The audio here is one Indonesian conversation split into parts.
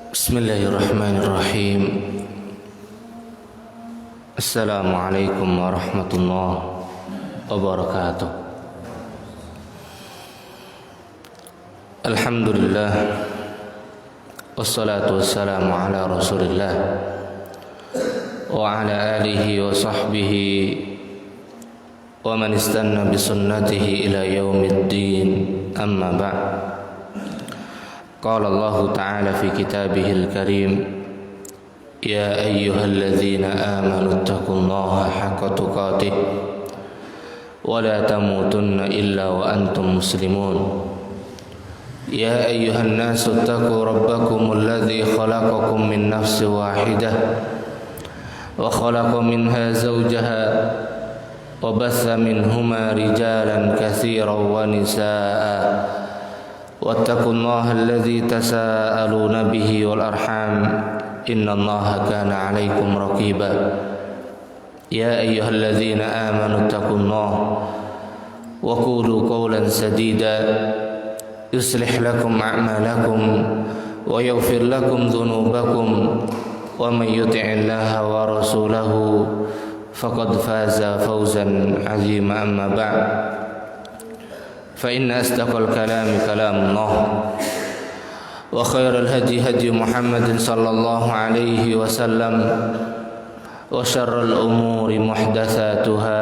Bismillahirrahmanirrahim. Assalamualaikum warahmatullahi wabarakatuh. Alhamdulillah, wassalatu wassalamu ala Rasulillah wa ala alihi wa sahbihi wa man istanna bi sunnatihi ila yaumiddin. Amma ba'd. Qala Allah Ta'ala fi kitabihil karim, ya ayyuhalladzina amanu taqullaha haqqa tuqatih wa la tamutunna illa wa antum muslimun. Ya ayyuhan nasu taqu rabbakumul ladzi khalaqakum min nafsin wahidah wa khalaqa minha zawjaha wa batha minhuma rijalan katsiran wa nisaa'a wattaqullaha alladzi tasaaluna bihi wal arham innallaha kana 'alaikum raqiba. Ya ayyuhalladzina amanu taqullaha wa qulu qawlan sadida yuslih lakum a'malakum wa yaghfir lakum dhunubakum wa may yuti'illaha wa rasulahu faqad faza fawzan 'azima. Amma ba'd. Fa inna asdaqal kalami kalamullah wa khairal hadi hadi Muhammadin sallallahu alaihi wasallam wa syarral umuri muhdatsatuha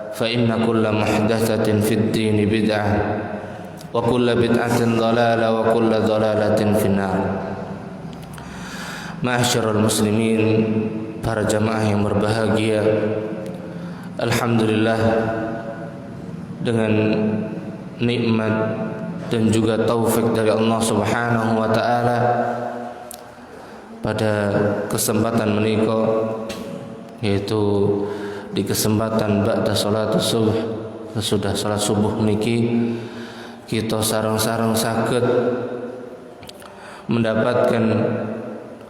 fa inna kulla muhdatsatin fid din bid'ah wa kulla bid'atin dhalalah wa kulla dhalalatin finnar. Ma'asyiral muslimin, para jamaah yang berbahagia, alhamdulillah, dengan nikmat dan juga taufik dari Allah Subhanahu wa taala, pada kesempatan menika, yaitu di kesempatan ba'da salatus subuh, sesudah salat subuh niki, kita sareng-sareng saged mendapatkan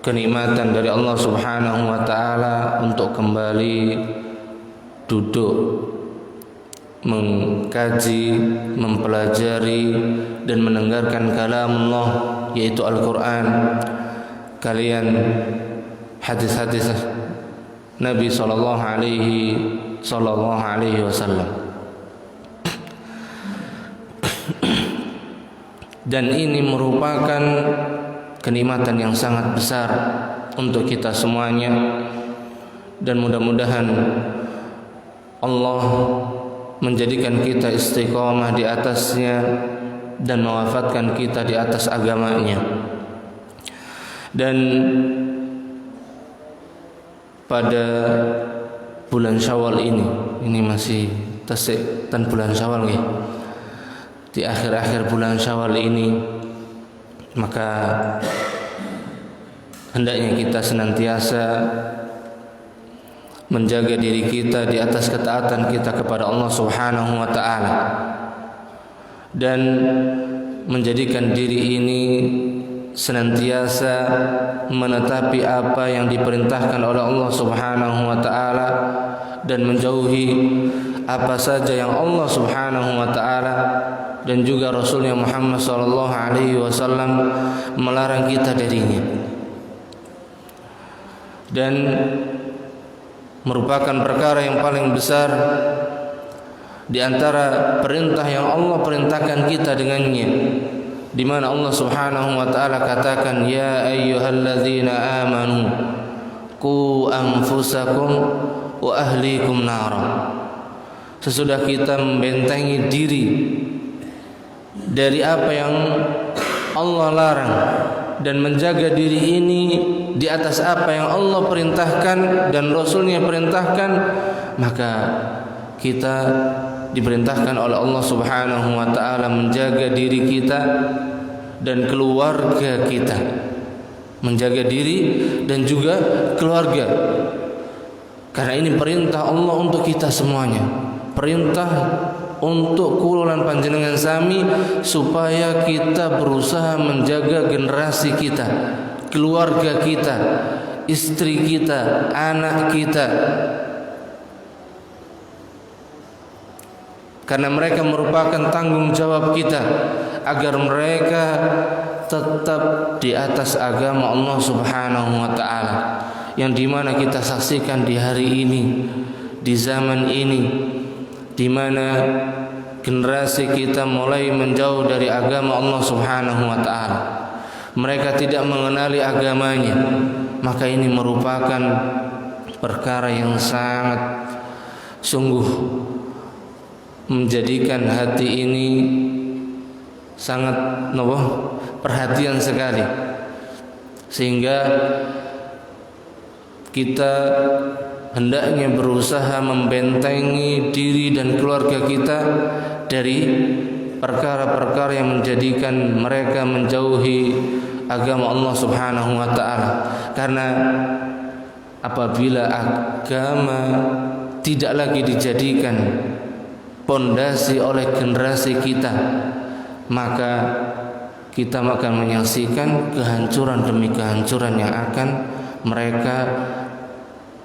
kenikmatan dari Allah Subhanahu wa taala untuk kembali duduk mengkaji, mempelajari dan mendengarkan kalamullah, yaitu Al-Qur'an, kalian hadis-hadis Nabi sallallahu alaihi wasallam. Dan ini merupakan kenikmatan yang sangat besar untuk kita semuanya, dan mudah-mudahan Allah menjadikan kita istiqomah di atasnya dan mewafatkan kita di atas agamanya. Dan pada bulan Syawal ini masih tasik dan bulan Syawal nggih. Di akhir-akhir bulan Syawal ini, maka hendaknya kita senantiasa menjaga diri kita di atas ketaatan kita kepada Allah Subhanahu wa taala, dan menjadikan diri ini senantiasa menetapi apa yang diperintahkan oleh Allah Subhanahu wa taala, dan menjauhi apa saja yang Allah Subhanahu wa taala dan juga Rasulnya Muhammad sallallahu alaihi wasallam melarang kita darinya. Dan merupakan perkara yang paling besar di antara perintah yang Allah perintahkan kita dengannya, di mana Allah Subhanahu wa taala katakan, ya ayyuhalladzina amanu qu anfusakum wa ahlikum nara. Sesudah kita membentengi diri dari apa yang Allah larang dan menjaga diri ini di atas apa yang Allah perintahkan dan Rasulnya perintahkan, maka kita diperintahkan oleh Allah Subhanahu wa taala menjaga diri kita dan keluarga kita, menjaga diri dan juga keluarga, karena ini perintah Allah untuk kita semuanya, perintah untuk kululan panjenengan sami, supaya kita berusaha menjaga generasi kita, keluarga kita, istri kita, anak kita. karena mereka merupakan tanggung jawab kita agar mereka tetap di atas agama Allah Subhanahu wa taala, yang dimana kita saksikan di hari ini, di zaman ini, di mana generasi kita mulai menjauh dari agama Allah Subhanahu wa taala. Mereka tidak mengenali agamanya, maka ini merupakan perkara yang sangat sungguh menjadikan hati ini sangat perhatian sekali, sehingga kita hendaknya berusaha membentengi diri dan keluarga kita dari perkara-perkara yang menjadikan mereka menjauhi agama Allah Subhanahu wa taala. Karena apabila agama tidak lagi dijadikan pondasi oleh generasi kita, maka kita akan menyaksikan kehancuran demi kehancuran yang akan mereka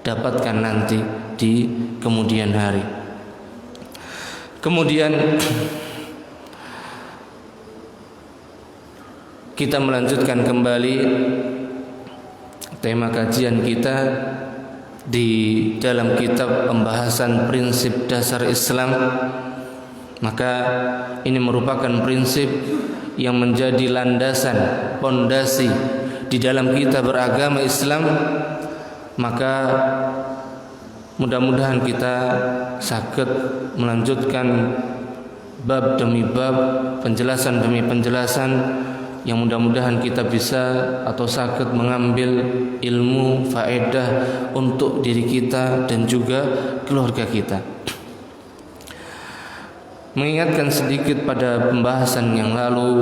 dapatkan nanti di kemudian hari. Kemudian kita melanjutkan kembali tema kajian kita di dalam kitab pembahasan prinsip dasar Islam. Maka ini merupakan prinsip yang menjadi landasan, pondasi di dalam kita beragama Islam. Maka mudah-mudahan kita sakit melanjutkan bab demi bab, penjelasan demi penjelasan, yang mudah-mudahan kita bisa atau sakit mengambil ilmu faedah untuk diri kita dan juga keluarga kita. Mengingatkan sedikit pada pembahasan yang lalu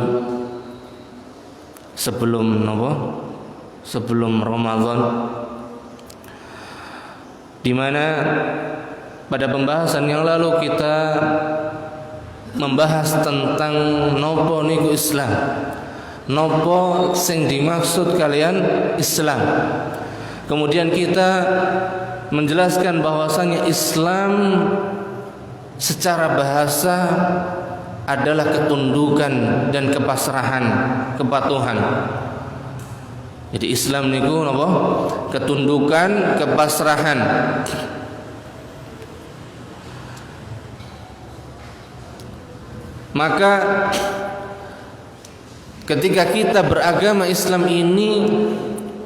sebelum Ramadan, di mana pada pembahasan yang lalu kita membahas tentang nopo niku Islam, nopo sing dimaksud kalian Islam. Kemudian kita menjelaskan bahwasanya Islam secara bahasa adalah ketundukan dan kepasrahan, kepatuhan. Jadi Islam niku napa? Ketundukan, kepasrahan. Maka ketika kita beragama Islam ini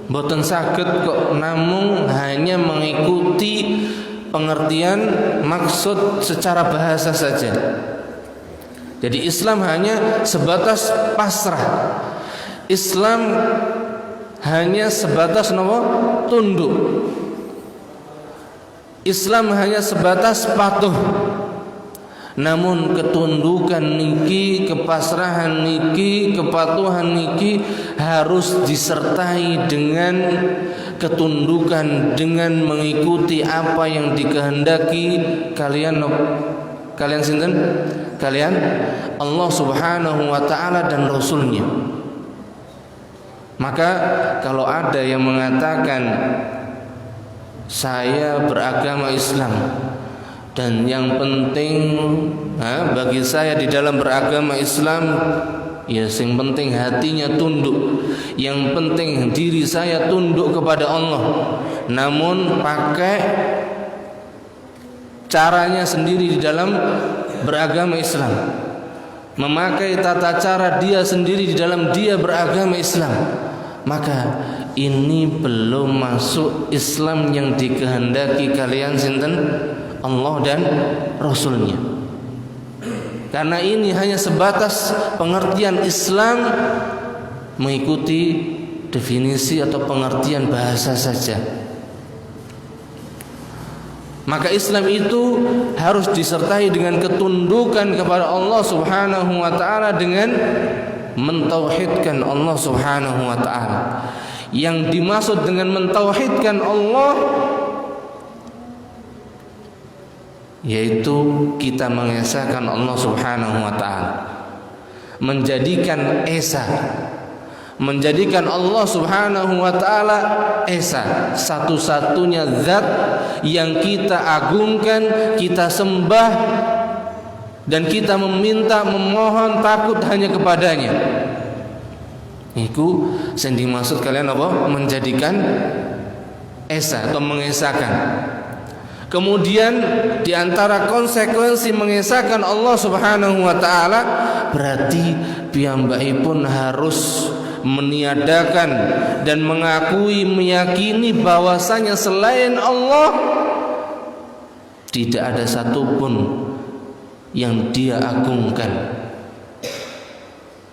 boten saged kok namung hanya mengikuti pengertian maksud secara bahasa saja. Jadi Islam hanya sebatas pasrah. Islam hanya sebatas tunduk. Islam hanya sebatas patuh. Namun ketundukan niki, kepasrahan niki, kepatuhan niki harus disertai dengan ketundukan, dengan mengikuti apa yang dikehendaki kalian sinten? Kalian Allah Subhanahu wa taala dan Rasulnya. Maka kalau ada yang mengatakan saya beragama Islam dan yang penting bagi saya di dalam beragama Islam, ya sing penting hatinya tunduk, yang penting diri saya tunduk kepada Allah, namun pakai caranya sendiri di dalam beragama Islam, memakai tata cara dia sendiri di dalam dia beragama Islam, maka ini belum masuk Islam yang dikehendaki kalian sinten? Allah dan Rasulnya. Karena ini hanya sebatas pengertian Islam, mengikuti definisi atau pengertian bahasa saja. Maka Islam itu harus disertai dengan ketundukan kepada Allah Subhanahu wa taala, dengan mentauhidkan Allah Subhanahu wa taala. Yang dimaksud dengan mentauhidkan Allah yaitu kita mengesahkan Allah Subhanahu wa taala, menjadikan esa, menjadikan Allah Subhanahu wa taala esa, satu-satunya zat yang kita agungkan, kita sembah, dan kita meminta, memohon, takut hanya kepadanya. Iku sing dimaksud kalian apa? Menjadikan esa atau mengesahkan. Kemudian di antara konsekuensi mengesahkan Allah Subhanahu wa taala berarti piyambakipun harus meniadakan dan mengakui, meyakini bahwasanya selain Allah tidak ada satupun yang Dia agungkan.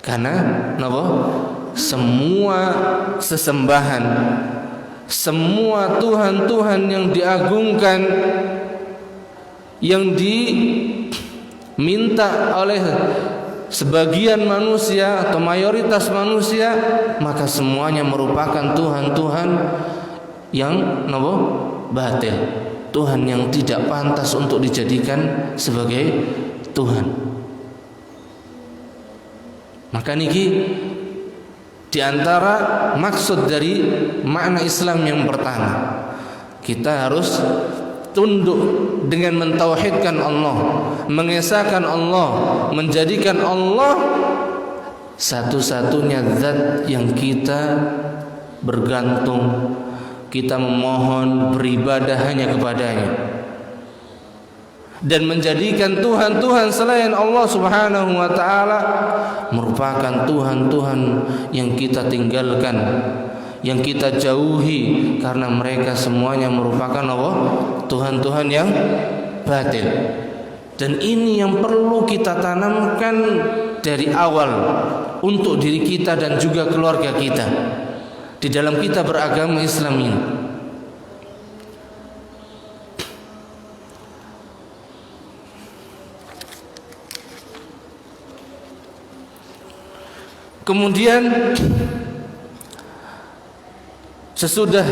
Karena napa? Semua sesembahan, semua Tuhan-Tuhan yang diagungkan, yang diminta oleh sebagian manusia atau mayoritas manusia, maka semuanya merupakan Tuhan-Tuhan yang napa? Batil, Tuhan yang tidak pantas untuk dijadikan sebagai Tuhan. Maka niki di antara maksud dari makna Islam yang pertama, kita harus tunduk dengan mentauhidkan Allah, mengesahkan Allah, menjadikan Allah satu-satunya zat yang kita bergantung, kita memohon, beribadah hanya kepadanya, dan menjadikan Tuhan-Tuhan selain Allah Subhanahu wa taala merupakan Tuhan-Tuhan yang kita tinggalkan, yang kita jauhi, karena mereka semuanya merupakan apa? Tuhan-Tuhan yang batil. Dan ini yang perlu kita tanamkan dari awal untuk diri kita dan juga keluarga kita di dalam kita beragama Islam ini. Kemudian sesudah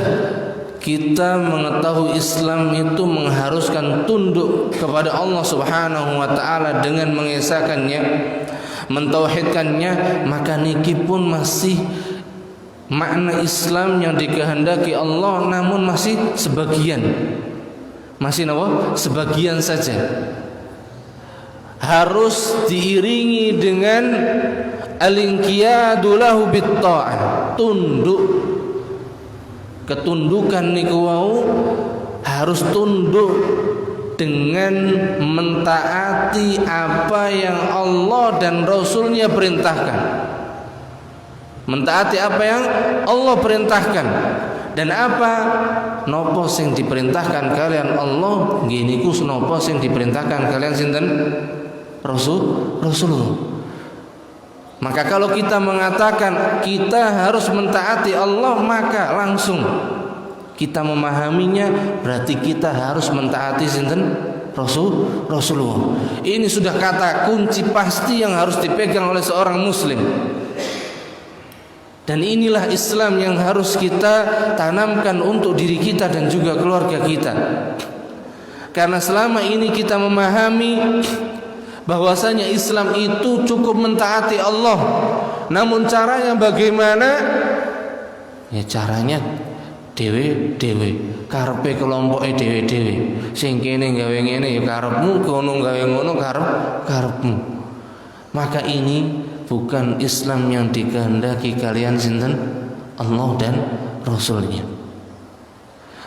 kita mengetahui Islam itu mengharuskan tunduk kepada Allah Subhanahu wa taala dengan mengesahkannya, mentauhidkannya, maka niki pun masih makna Islam yang dikehendaki Allah, namun masih sebagian. Masih apa? Sebagian saja. Harus diiringi dengan al-inqiyadu lahu bit-ta'ah, tunduk. Ketundukan niku wau harus tunduk dengan mentaati apa yang Allah dan Rasulnya perintahkan. Mentaati apa yang Allah perintahkan. Dan apa nopo sing diperintahkan kalian Allah, gini ku nopo sing diperintahkan kalian sinten? Rasulullah. Maka kalau kita mengatakan kita harus mentaati Allah, maka langsung kita memahaminya berarti kita harus mentaati sinten? Rasulullah. Ini sudah kata kunci pasti yang harus dipegang oleh seorang muslim. Dan inilah Islam yang harus kita tanamkan untuk diri kita dan juga keluarga kita. Karena selama ini kita memahami bahwasanya Islam itu cukup mentaati Allah, namun caranya bagaimana? Ya caranya dewe-dewe, karepe kelompoke dewe-dewe. Sing kene gawe ngene ya karepmu, kono gawe ngono karepmu. Maka ini bukan Islam yang dikehendaki kalian sinten? Allah dan Rasulnya.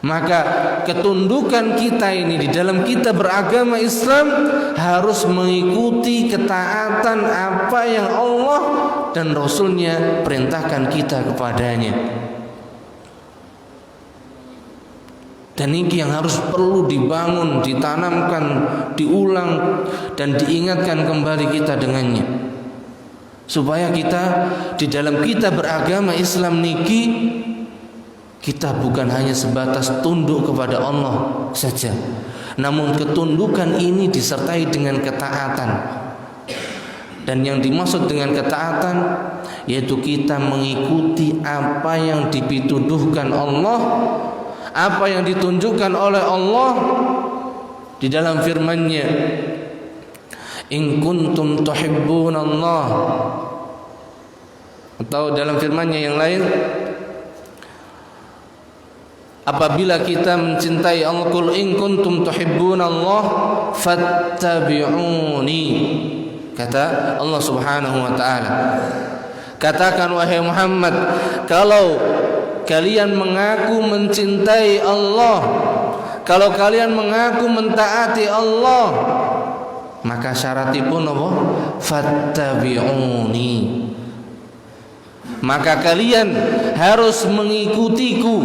Maka ketundukan kita ini di dalam kita beragama Islam harus mengikuti ketaatan apa yang Allah dan Rasulnya perintahkan kita kepadanya. Dan ini yang harus perlu dibangun, ditanamkan, diulang dan diingatkan kembali kita dengannya, supaya kita di dalam kita beragama Islam niki kita bukan hanya sebatas tunduk kepada Allah saja, namun ketundukan ini disertai dengan ketaatan. Dan yang dimaksud dengan ketaatan yaitu kita mengikuti apa yang dipituduhkan Allah, apa yang ditunjukkan oleh Allah di dalam firman-Nya, in kuntum tuhibbunallah, atau dalam firman-Nya yang lain, apabila kita mencintai Allah, qul in kuntum tuhibbunallah fattabi'uni. Kata Allah Subhanahu wa taala, katakan wahai Muhammad, kalau kalian mengaku mencintai Allah, kalau kalian mengaku mentaati Allah, maka syaratipun apa? Fattabi'uni. Maka kalian harus mengikutiku.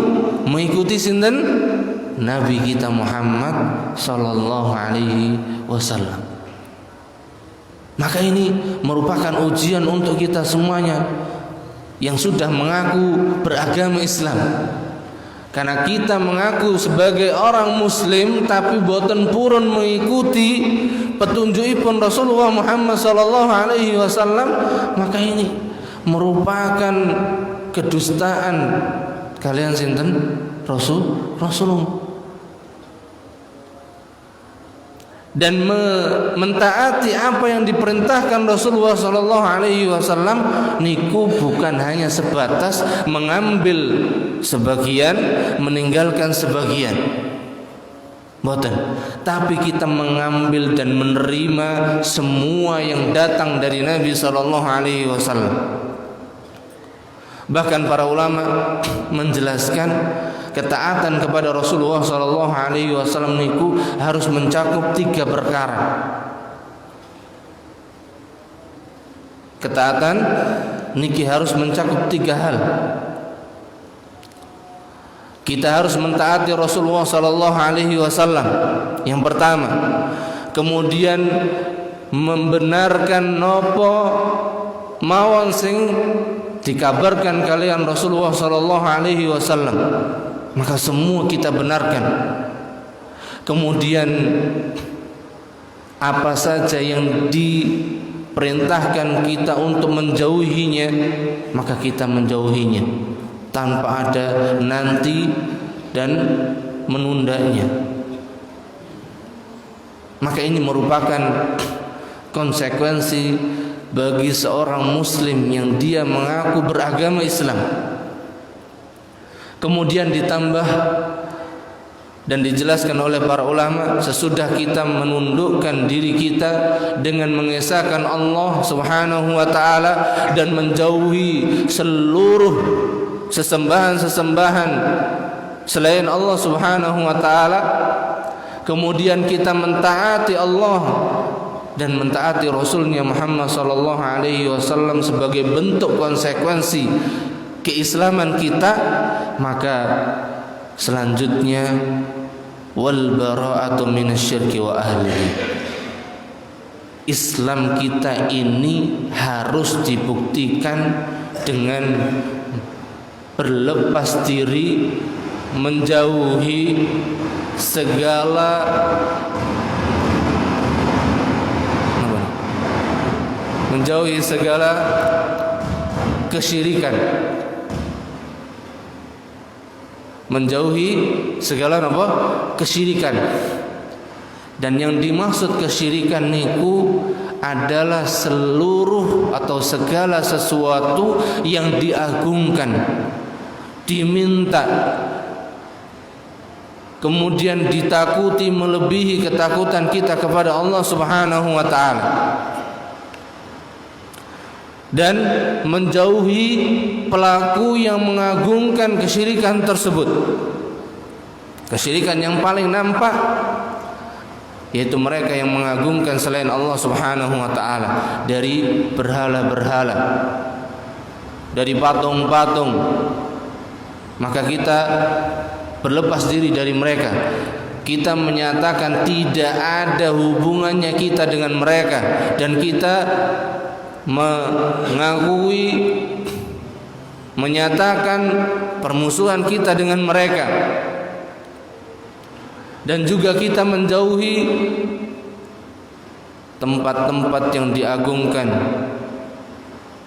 Mengikuti sinten? Nabi kita Muhammad sallallahu alaihi wasallam. Maka ini merupakan ujian untuk kita semuanya yang sudah mengaku beragama Islam. Karena kita mengaku sebagai orang muslim tapi boten purun mengikuti petunjukipun Rasulullah Muhammad sallallahu alaihi wasallam, maka ini merupakan kedustaan kalian sinten? Rasulullah. Dan mentaati apa yang diperintahkan Rasulullah sallallahu alaihi wasallam niku bukan hanya sebatas mengambil sebagian, meninggalkan sebagian. Boten. Tapi kita mengambil dan menerima semua yang datang dari Nabi sallallahu alaihi wasallam. Bahkan para ulama menjelaskan ketaatan kepada Rasulullah sallallahu alaihi wasallam niku harus mencakup 3 perkara. Ketaatan niki harus mencakup 3 hal. Kita harus mentaati Rasulullah sallallahu alaihi wasallam. Yang pertama, kemudian membenarkan nopo mawon sing dikabarkan kalian Rasulullah sallallahu alaihi wasallam, maka semua kita benarkan. Kemudian apa saja yang diperintahkan kita untuk menjauhinya, maka kita menjauhinya tanpa ada nanti dan menundanya. Maka ini merupakan konsekuensi bagi seorang muslim yang dia mengaku beragama Islam. Kemudian ditambah dan dijelaskan oleh para ulama, sesudah kita menundukkan diri kita dengan mengesahkan Allah Subhanahu wa taala dan menjauhi seluruh sesembahan-sesembahan selain Allah Subhanahu wa taala, kemudian kita mentaati Allah dan mentaati Rasulnya Muhammad sallallahu alaihi wasallam sebagai bentuk konsekuensi keislaman kita, maka selanjutnya wal bara'atu minasyirki wa ahlihi. Islam kita ini harus dibuktikan dengan berlepas diri, menjauhi segala kesyirikan, menjauhi segala apa? Kesyirikan. Dan yang dimaksud kesyirikan niku adalah seluruh atau segala sesuatu yang diagungkan, diminta, kemudian ditakuti melebihi ketakutan kita kepada Allah Subhanahu wa taala, dan menjauhi pelaku yang mengagungkan kesyirikan tersebut. Kesyirikan yang paling nampak yaitu mereka yang mengagungkan selain Allah Subhanahu wa taala, dari berhala-berhala, dari patung-patung. Maka kita berlepas diri dari mereka. Kita menyatakan tidak ada hubungannya kita dengan mereka, dan kita mengakui, menyatakan permusuhan kita dengan mereka. Dan juga kita menjauhi tempat-tempat yang diagungkan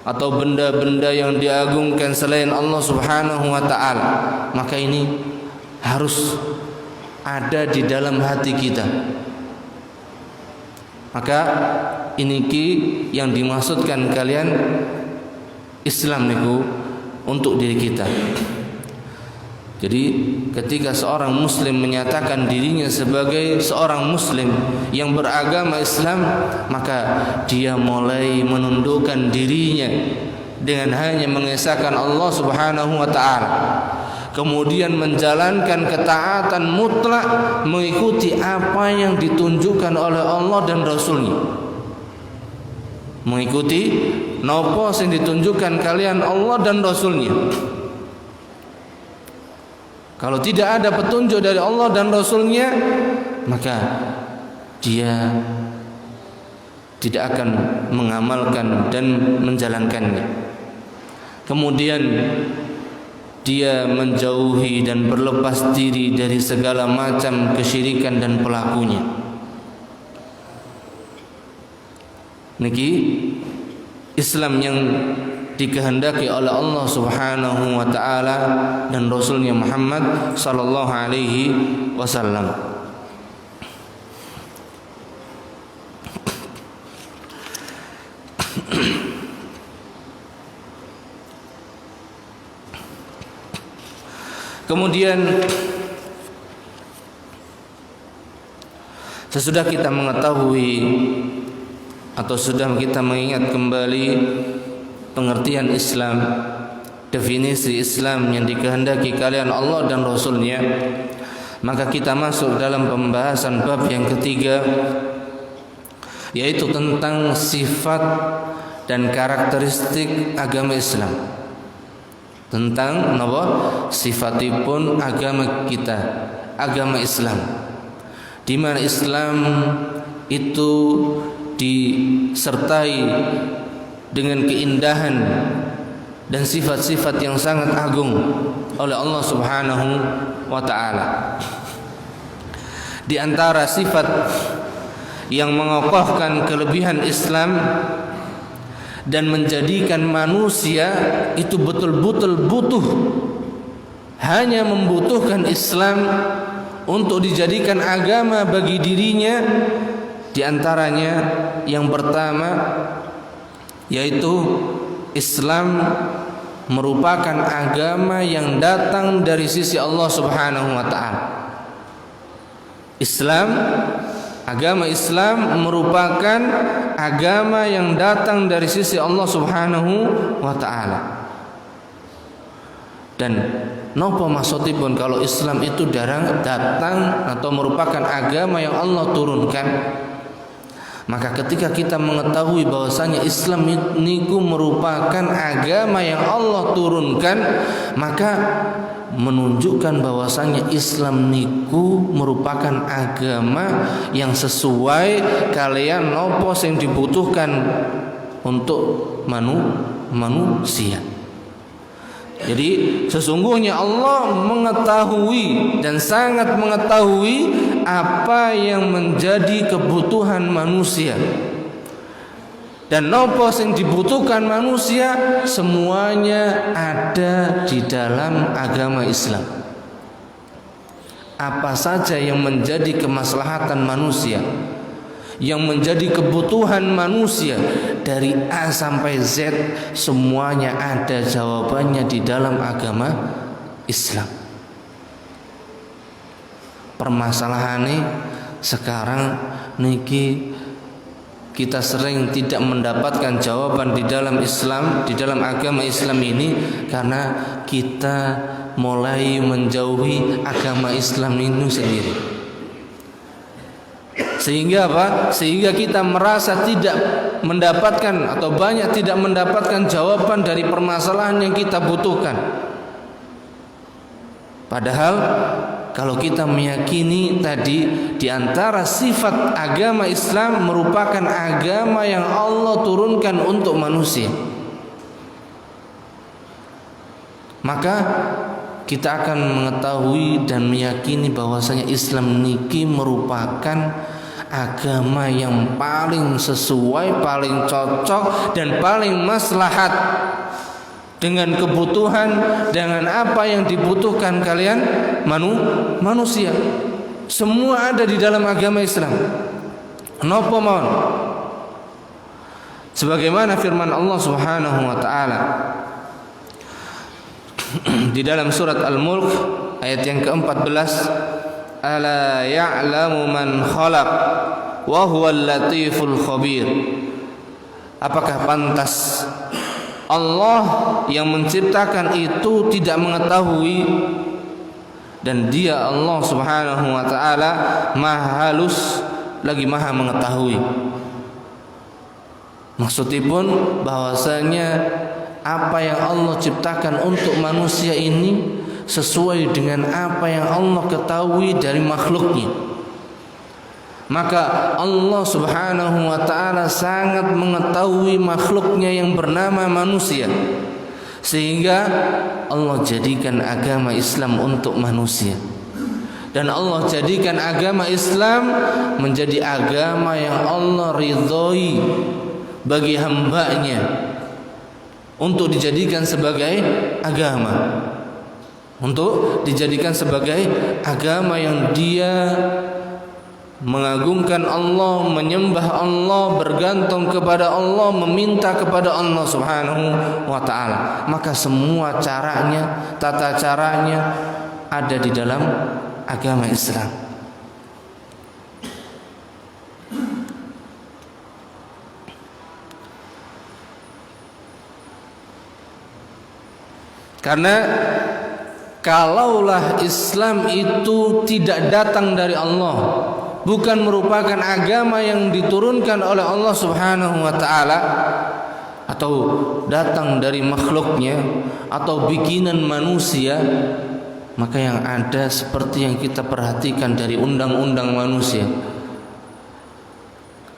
atau benda-benda yang diagungkan selain Allah Subhanahu wa taala. Maka ini harus ada di dalam hati kita. Maka ini yang dimaksudkan kalian Islam niku untuk diri kita. Jadi ketika seorang muslim menyatakan dirinya sebagai seorang muslim yang beragama Islam, maka dia mulai menundukkan dirinya dengan hanya mengesahkan Allah Subhanahu wa taala. Kemudian menjalankan ketaatan mutlak, mengikuti apa yang ditunjukkan oleh Allah dan Rasulnya. Mengikuti nopo yang ditunjukkan kalian Allah dan Rasulnya. Kalau tidak ada petunjuk dari Allah dan Rasulnya, maka dia tidak akan mengamalkan dan menjalankannya. Kemudian dia menjauhi dan berlepas diri dari segala macam kesyirikan dan pelakunya. Niki Islam yang dikehendaki oleh Allah Subhanahu wa taala dan Rasulnya Muhammad sallallahu alaihi wasallam. Kemudian sesudah kita mengetahui atau sudah kita mengingat kembali pengertian Islam, definisi Islam yang dikehendaki kalian Allah dan Rasulnya, maka kita masuk dalam pembahasan bab yang ketiga, yaitu tentang sifat dan karakteristik agama Islam. Tentang apa? Sifatipun agama kita, agama Islam. Di mana Islam itu disertai dengan keindahan dan sifat-sifat yang sangat agung oleh Allah Subhanahu wa taala. Di antara sifat yang mengokohkan kelebihan Islam dan menjadikan manusia itu betul-betul butuh, hanya membutuhkan Islam untuk dijadikan agama bagi dirinya. Di antaranya yang pertama, yaitu Islam merupakan agama yang datang dari sisi Allah Subhanahu wa taala. Agama Islam merupakan agama yang datang dari sisi Allah Subhanahu wa taala. Dan napa maksudipun kalau Islam itu datang atau merupakan agama yang Allah turunkan? Maka ketika kita mengetahui bahwasanya Islam niku merupakan agama yang Allah turunkan, maka menunjukkan bahwasanya Islam niku merupakan agama yang sesuai kalian nopo yang dibutuhkan untuk manusia. Jadi sesungguhnya Allah mengetahui dan sangat mengetahui apa yang menjadi kebutuhan manusia. Dan nopo yang dibutuhkan manusia semuanya ada di dalam agama Islam. Apa saja yang menjadi kemaslahatan manusia, yang menjadi kebutuhan manusia dari A sampai Z, semuanya ada jawabannya di dalam agama Islam. Permasalahannya sekarang niki kita sering tidak mendapatkan jawaban di dalam Islam, di dalam agama Islam ini, karena kita mulai menjauhi agama Islam itu sendiri. Sehingga apa? Sehingga kita merasa tidak mendapatkan atau banyak tidak mendapatkan jawaban dari permasalahan yang kita butuhkan. Padahal kalau kita meyakini tadi di antara sifat agama Islam merupakan agama yang Allah turunkan untuk manusia, maka kita akan mengetahui dan meyakini bahwasanya Islam niki merupakan agama yang paling sesuai, paling cocok dan paling maslahat dengan kebutuhan, dengan apa yang dibutuhkan kalian manusia. Semua ada di dalam agama Islam. Napa mawon? Sebagaimana firman Allah Subhanahu wa taala di dalam surat Al-Mulk ayat yang ke-14, ala ya'lamu man khalaq wa huwal latiful khabir. Apakah pantas Allah yang menciptakan itu tidak mengetahui, dan Dia Allah Subhanahu wa taala Maha halus lagi Maha mengetahui. Maksudipun bahwasanya apa yang Allah ciptakan untuk manusia ini sesuai dengan apa yang Allah ketahui dari makhluknya. Maka Allah Subhanahu wa taala sangat mengetahui makhluknya yang bernama manusia, sehingga Allah jadikan agama Islam untuk manusia. Dan Allah jadikan agama Islam menjadi agama yang Allah ridhoi bagi hambanya untuk dijadikan sebagai agama, untuk dijadikan sebagai agama yang dia mengagungkan Allah, menyembah Allah, bergantung kepada Allah, meminta kepada Allah Subhanahu wa taala. Maka semua caranya, tata caranya ada di dalam agama Islam. Karena kalaulah Islam itu tidak datang dari Allah, bukan merupakan agama yang diturunkan oleh Allah Subhanahu wa taala, atau datang dari makhluknya atau bikinan manusia, maka yang ada seperti yang kita perhatikan dari undang-undang manusia.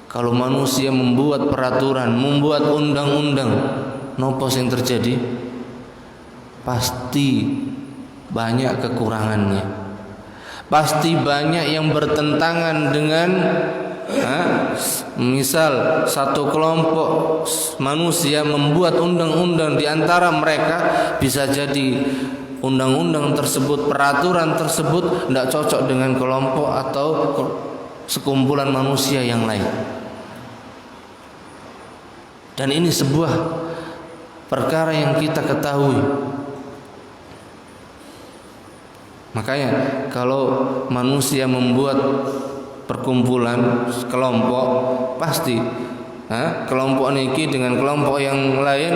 Kalau manusia membuat peraturan, membuat undang-undang, nopo yang terjadi? Pasti banyak kekurangannya. Pasti banyak yang bertentangan dengan misal satu kelompok manusia membuat undang-undang, di antara mereka bisa jadi undang-undang tersebut, peraturan tersebut tidak cocok dengan kelompok atau sekumpulan manusia yang lain. Dan ini sebuah perkara yang kita ketahui. Makanya kalau manusia membuat perkumpulan, kelompok, pasti kelompok niki dengan kelompok yang lain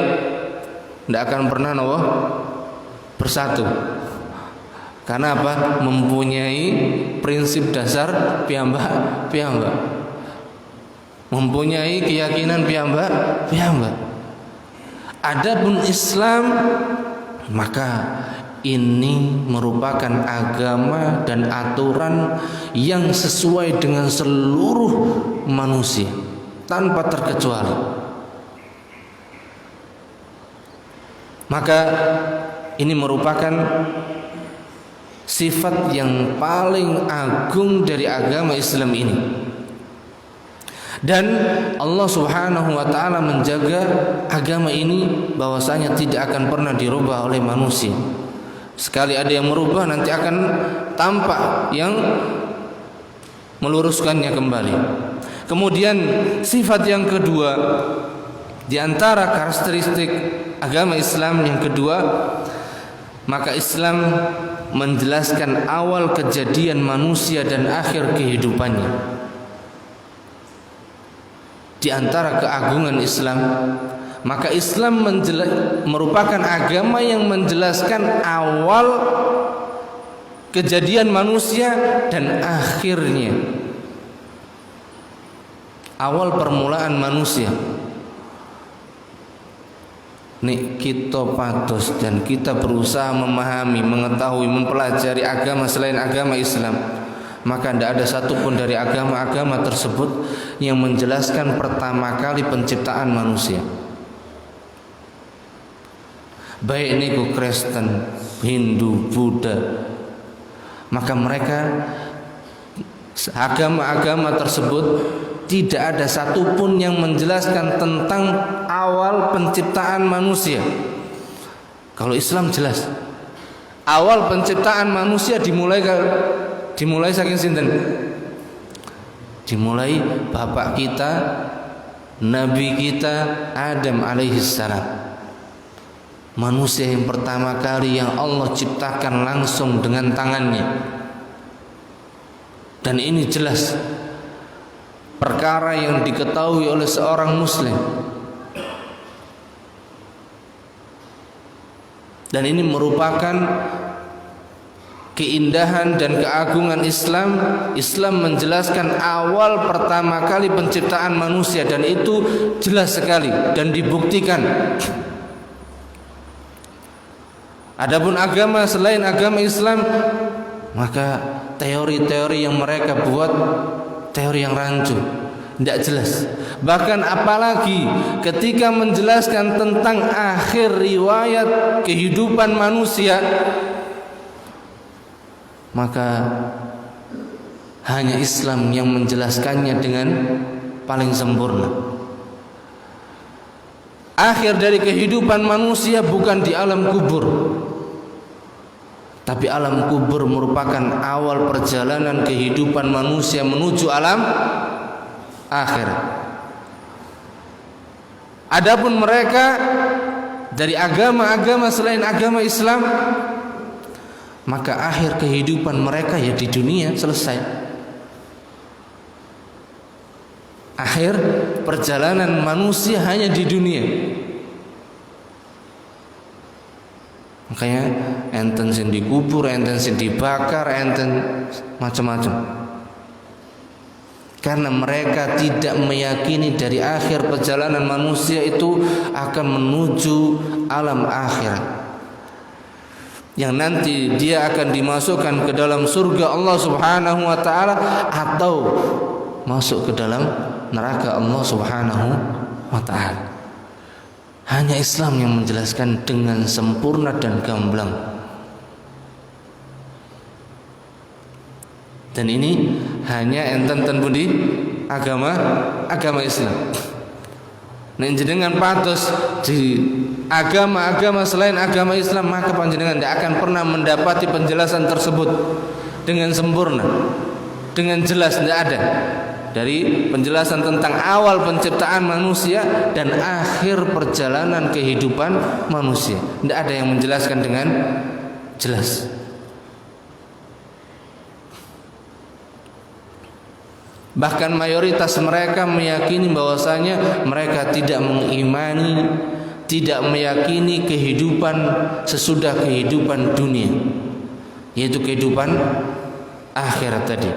tidak akan pernah bersatu. Karena apa? Mempunyai prinsip dasar piyambak, mempunyai keyakinan piyambak. Adapun Islam, maka ini merupakan agama dan aturan yang sesuai dengan seluruh manusia tanpa terkecuali. Maka ini merupakan sifat yang paling agung dari agama Islam ini. Dan Allah Subhanahu wa taala menjaga agama ini bahwasanya tidak akan pernah dirubah oleh manusia. Sekali ada yang merubah, nanti akan tampak yang meluruskannya kembali. Kemudian sifat yang kedua di antara karakteristik agama Islam yang kedua, maka Islam menjelaskan awal kejadian manusia dan akhir kehidupannya. Di antara keagungan Islam, maka Islam merupakan agama yang menjelaskan awal kejadian manusia dan akhirnya, awal permulaan manusia. Nih kita patos dan kita berusaha memahami, mengetahui, mempelajari agama selain agama Islam, maka tidak ada satupun dari agama-agama tersebut yang menjelaskan pertama kali penciptaan manusia. Baik niku Kristen, Hindu, Buddha, maka mereka agama-agama tersebut tidak ada satupun yang menjelaskan tentang awal penciptaan manusia. Kalau Islam jelas, awal penciptaan manusia dimulai saking sinten? Dimulai bapak kita, Nabi kita Adam alaihissalam. manusia yang pertama kali yang Allah ciptakan langsung dengan tangannya. Dan ini jelas perkara yang diketahui oleh seorang muslim. Dan ini merupakan keindahan dan keagungan Islam. Islam menjelaskan awal pertama kali penciptaan manusia, dan itu jelas sekali dan dibuktikan. Adapun agama selain agama Islam, maka teori-teori yang mereka buat teori yang rancu, tidak jelas. Bahkan apalagi ketika menjelaskan tentang akhir riwayat kehidupan manusia, maka hanya Islam yang menjelaskannya dengan paling sempurna. Akhir dari kehidupan manusia bukan di alam kubur, tapi alam kubur merupakan awal perjalanan kehidupan manusia menuju alam akhir. Adapun mereka dari agama-agama selain agama Islam, maka akhir kehidupan mereka ya di dunia, selesai. Akhir perjalanan manusia hanya di dunia. Makanya enten sing dikubur, enten sing dibakar, enten macam-macam. Karena mereka tidak meyakini dari akhir perjalanan manusia itu akan menuju alam akhirat, yang nanti dia akan dimasukkan ke dalam surga Allah Subhanahu wa taala atau masuk ke dalam neraka Allah Subhanahu wa taala. Hanya Islam yang menjelaskan dengan sempurna dan gamblang. Dan ini hanya enten pun di agama Islam. Nah, jenengan patos di agama-agama selain agama Islam, maka panjenengan tidak akan pernah mendapati penjelasan tersebut dengan sempurna, dengan jelas. Tidak ada dari penjelasan tentang awal penciptaan manusia dan akhir perjalanan kehidupan manusia. Tidak ada yang menjelaskan dengan jelas. Bahkan mayoritas mereka meyakini bahwasanya mereka tidak mengimani, tidak meyakini kehidupan sesudah kehidupan dunia, yaitu kehidupan akhirat tadi.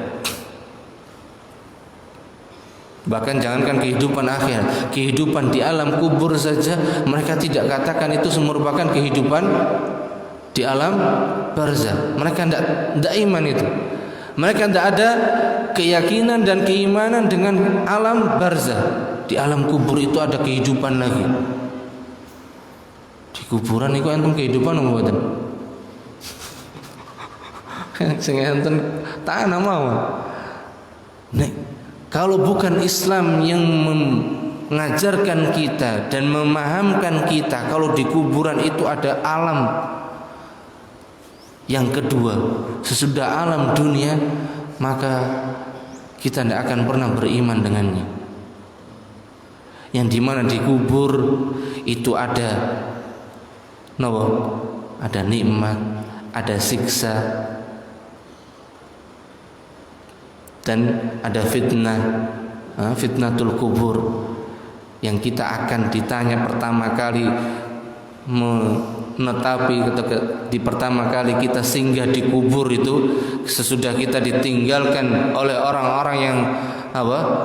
Bahkan jangankan kehidupan akhirat, kehidupan di alam kubur saja mereka tidak katakan itu merupakan kehidupan di alam barzakh. Mereka tidak iman itu. Mereka tidak ada keyakinan dan keimanan dengan alam barzakh. Di alam kubur itu ada kehidupan lagi. Di kuburan itu enten kehidupan apa mboten? Sing enten tanah mawon. Nek kalau bukan Islam yang mengajarkan kita dan memahamkan kita kalau di kuburan itu ada alam yang kedua sesudah alam dunia, maka kita tidak akan pernah beriman dengannya. Yang dimana di kubur itu ada ada nikmat, ada siksa, dan ada fitnah, fitnatul kubur, yang kita akan ditanya pertama kali menetapi di pertama kali kita singgah di kubur itu, sesudah kita ditinggalkan oleh orang-orang yang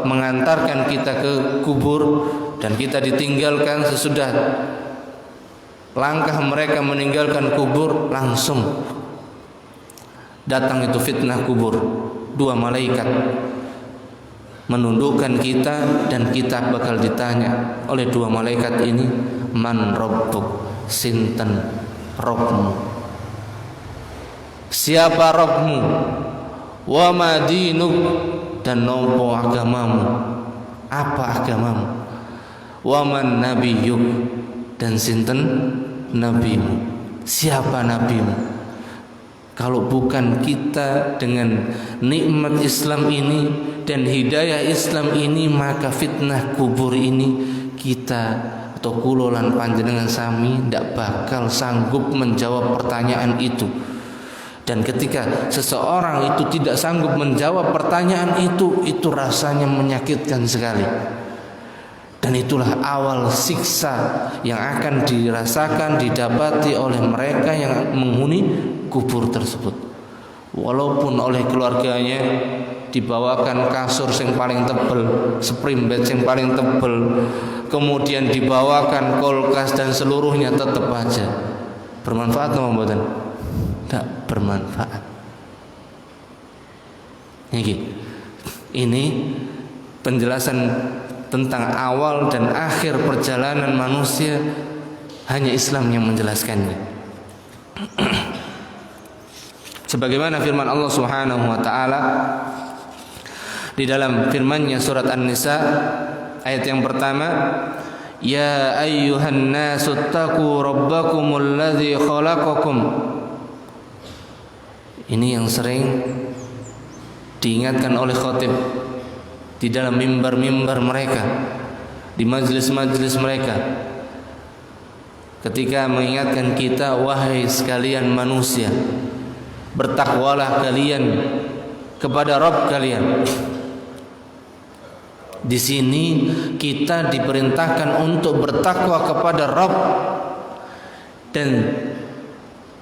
mengantarkan kita ke kubur, dan kita ditinggalkan sesudah langkah mereka meninggalkan kubur, langsung datang itu fitnah kubur. Dua malaikat menundukkan kita, dan kita bakal ditanya oleh dua malaikat ini, man rabbuk, sinten robmu, siapa robmu, wa ma dinuk, dan nopo agamamu, apa agamamu, wa man nabiyuk, dan sinten nabimu, siapa nabimu. Kalau bukan kita dengan nikmat Islam ini dan hidayah Islam ini, maka fitnah kubur ini kita atau kula lan panjenengan sami ndak bakal sanggup menjawab pertanyaan itu. Dan ketika seseorang itu tidak sanggup menjawab pertanyaan itu rasanya menyakitkan sekali. Dan itulah awal siksa yang akan dirasakan, didapati oleh mereka yang menghuni kubur tersebut. Walaupun oleh keluarganya dibawakan kasur yang paling tebal, spring bed yang paling tebal, kemudian dibawakan kulkas dan seluruhnya, tetap aja bermanfaat atau mboten? Tidak bermanfaat. Ini penjelasan tentang awal dan akhir perjalanan manusia, hanya Islam yang menjelaskannya. Sebagaimana firman Allah Subhanahu wa taala di dalam firman-Nya surat An-Nisa ayat yang pertama, ya ayyuhan nasu taqu rabbakumul ladzi khalaqakum. Ini yang sering diingatkan oleh khatib di dalam mimbar-mimbar mereka, di majlis-majlis mereka, ketika mengingatkan kita, wahai sekalian manusia, bertakwalah kalian kepada Rabb kalian. Di sini kita diperintahkan untuk bertakwa kepada Rabb, dan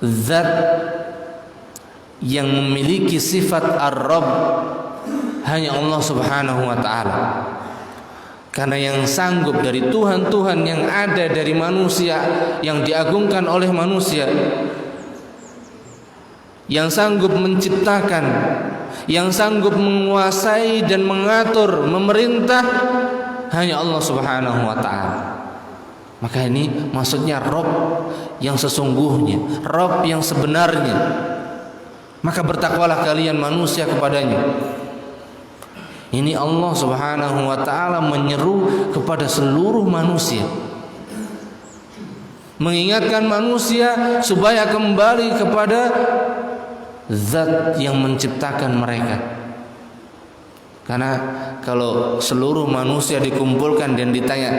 zat yang memiliki sifat Ar-Rabb hanya Allah Subhanahu wa taala. Karena yang sanggup dari Tuhan-Tuhan yang ada dari manusia, yang diagungkan oleh manusia, yang sanggup menciptakan, yang sanggup menguasai dan mengatur, memerintah, hanya Allah Subhanahu wa taala. Maka ini maksudnya Rabb yang sesungguhnya, Rabb yang sebenarnya. Maka bertakwalah kalian manusia kepadanya. Ini Allah Subhanahu wa taala menyeru kepada seluruh manusia, mengingatkan manusia supaya kembali kepada zat yang menciptakan mereka. Karena kalau seluruh manusia dikumpulkan dan ditanya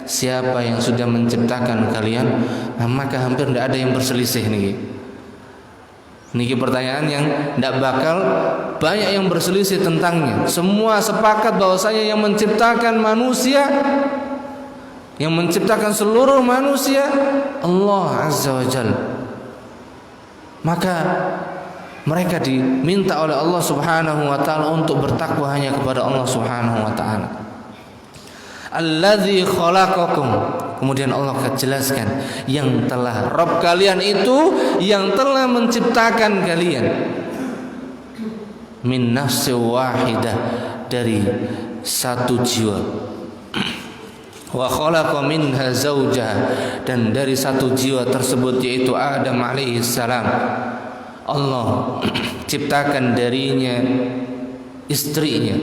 siapa yang sudah menciptakan kalian, maka hampir tidak ada yang berselisih nih. Niki pertanyaan yang tidak bakal banyak yang berselisih tentangnya. Semua sepakat bahwasanya yang menciptakan manusia, yang menciptakan seluruh manusia, Allah Azza wa Jalla. Maka mereka diminta oleh Allah Subhanahu wa taala untuk bertakwa hanya kepada Allah Subhanahu wa taala. Alladzi khalaqakum. Kemudian Allah akan jelaskan, yang telah Rabb kalian itu yang telah menciptakan kalian min nafsi wahidah, dari satu jiwa, wa khalaqa minha zawjaha, dan dari satu jiwa tersebut yaitu Adam alaihi salam, Allah ciptakan darinya istrinya.